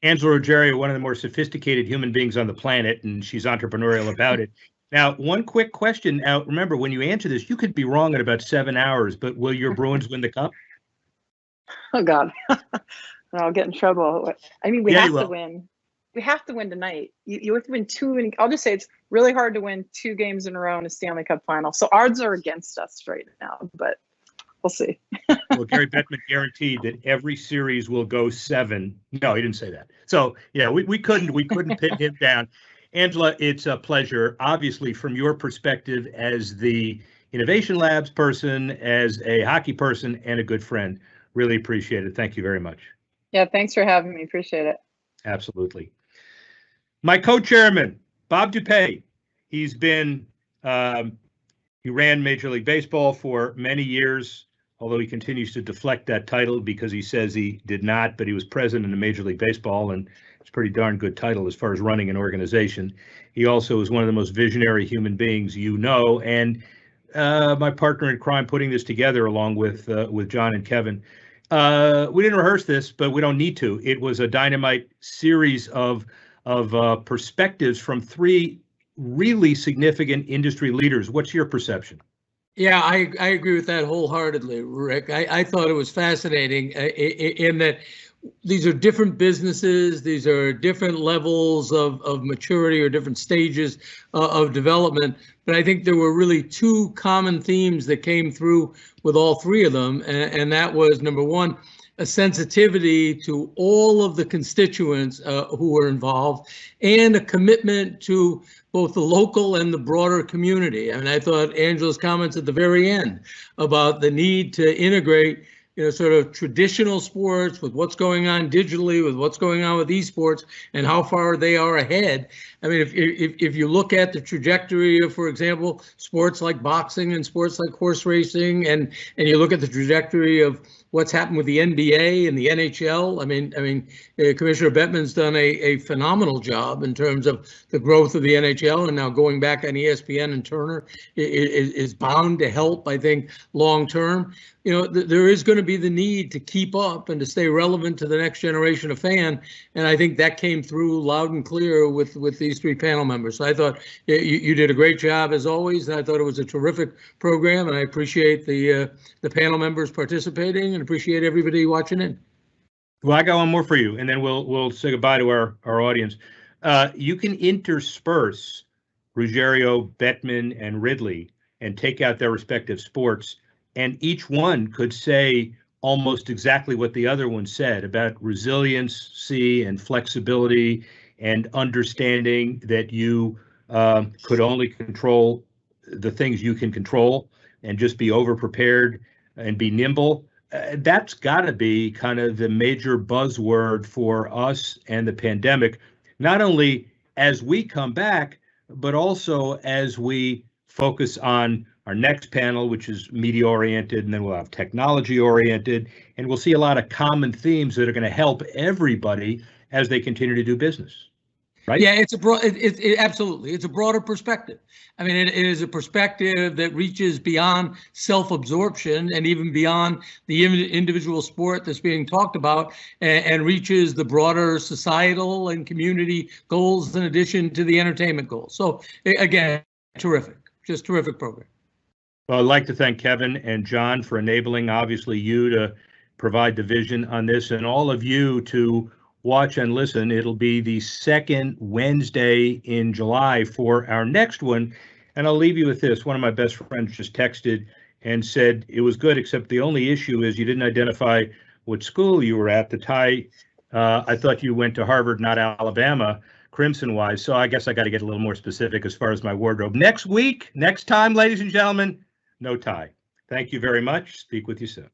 Angela Ruggiero, one of the more sophisticated human beings on the planet, and she's entrepreneurial about it. Now, one quick question. Now, remember, when you answer this, you could be wrong in about 7 hours, but will your Bruins win the cup? Oh, God. I'll get in trouble. I mean, we have to win. We have to win tonight. You have to win 2. And I'll just say it's really hard to win 2 games in a row in a Stanley Cup final. So odds are against us right now, but we'll see. Well, Gary Bettman guaranteed that every series will go 7. No, he didn't say that. So, yeah, we couldn't pin him down. Angela, it's a pleasure. Obviously, from your perspective as the Innovation Labs person, as a hockey person, and a good friend, really appreciate it. Thank you very much. Yeah, thanks for having me. Appreciate it. Absolutely. My co-chairman, Bob Dupay. He's been, he ran Major League Baseball for many years, although he continues to deflect that title because he says he did not, but he was president of Major League Baseball, and it's a pretty darn good title as far as running an organization. He also is one of the most visionary human beings and my partner in crime putting this together along with John and Kevin. We didn't rehearse this, but we don't need to. It was a dynamite series of perspectives from 3 really significant industry leaders. What's your perception? Yeah, I agree with that wholeheartedly, Rick. I thought it was fascinating in that these are different businesses. These are different levels of maturity or different stages of development. But I think there were really 2 common themes that came through with all 3 of them. And that was, number one, a sensitivity to all of the constituents who were involved, and a commitment to both the local and the broader community. I mean, I thought Angela's comments at the very end about the need to integrate, sort of traditional sports with what's going on digitally, with what's going on with esports, and how far they are ahead. I mean, if you look at the trajectory of, for example, sports like boxing and sports like horse racing, and you look at the trajectory of what's happened with the NBA and the NHL. I mean, Commissioner Bettman's done a phenomenal job in terms of the growth of the NHL, and now going back on ESPN and Turner is bound to help, I think, long term. There is going to be the need to keep up and to stay relevant to the next generation of fan, and I think that came through loud and clear with these 3 panel members. So I thought you did a great job as always, and I thought it was a terrific program, and I appreciate the panel members participating and appreciate everybody watching in. Well, I got one more for you, and then we'll say goodbye to our audience. You can intersperse Ruggiero, Bettman, and Ridley and take out their respective sports, and each one could say almost exactly what the other one said about resiliency and flexibility and understanding that you could only control the things you can control and just be over-prepared and be nimble. That's got to be kind of the major buzzword for us and the pandemic, not only as we come back, but also as we focus on our our next panel, which is media oriented, and then we'll have technology oriented, and we'll see a lot of common themes that are going to help everybody as they continue to do business. Right? Yeah, it's a broad. Absolutely, it's a broader perspective. I mean, it is a perspective that reaches beyond self-absorption and even beyond the individual sport that's being talked about, and reaches the broader societal and community goals in addition to the entertainment goals. So again, terrific, just terrific program. Well, I'd like to thank Kevin and John for enabling, obviously, you to provide the vision on this, and all of you to watch and listen. It'll be the second Wednesday in July for our next one. And I'll leave you with this. One of my best friends just texted and said it was good, except the only issue is you didn't identify what school you were at. The tie, I thought you went to Harvard, not Alabama, Crimson-wise. So I guess I got to get a little more specific as far as my wardrobe. Next time, ladies and gentlemen, no tie. Thank you very much. Speak with you soon.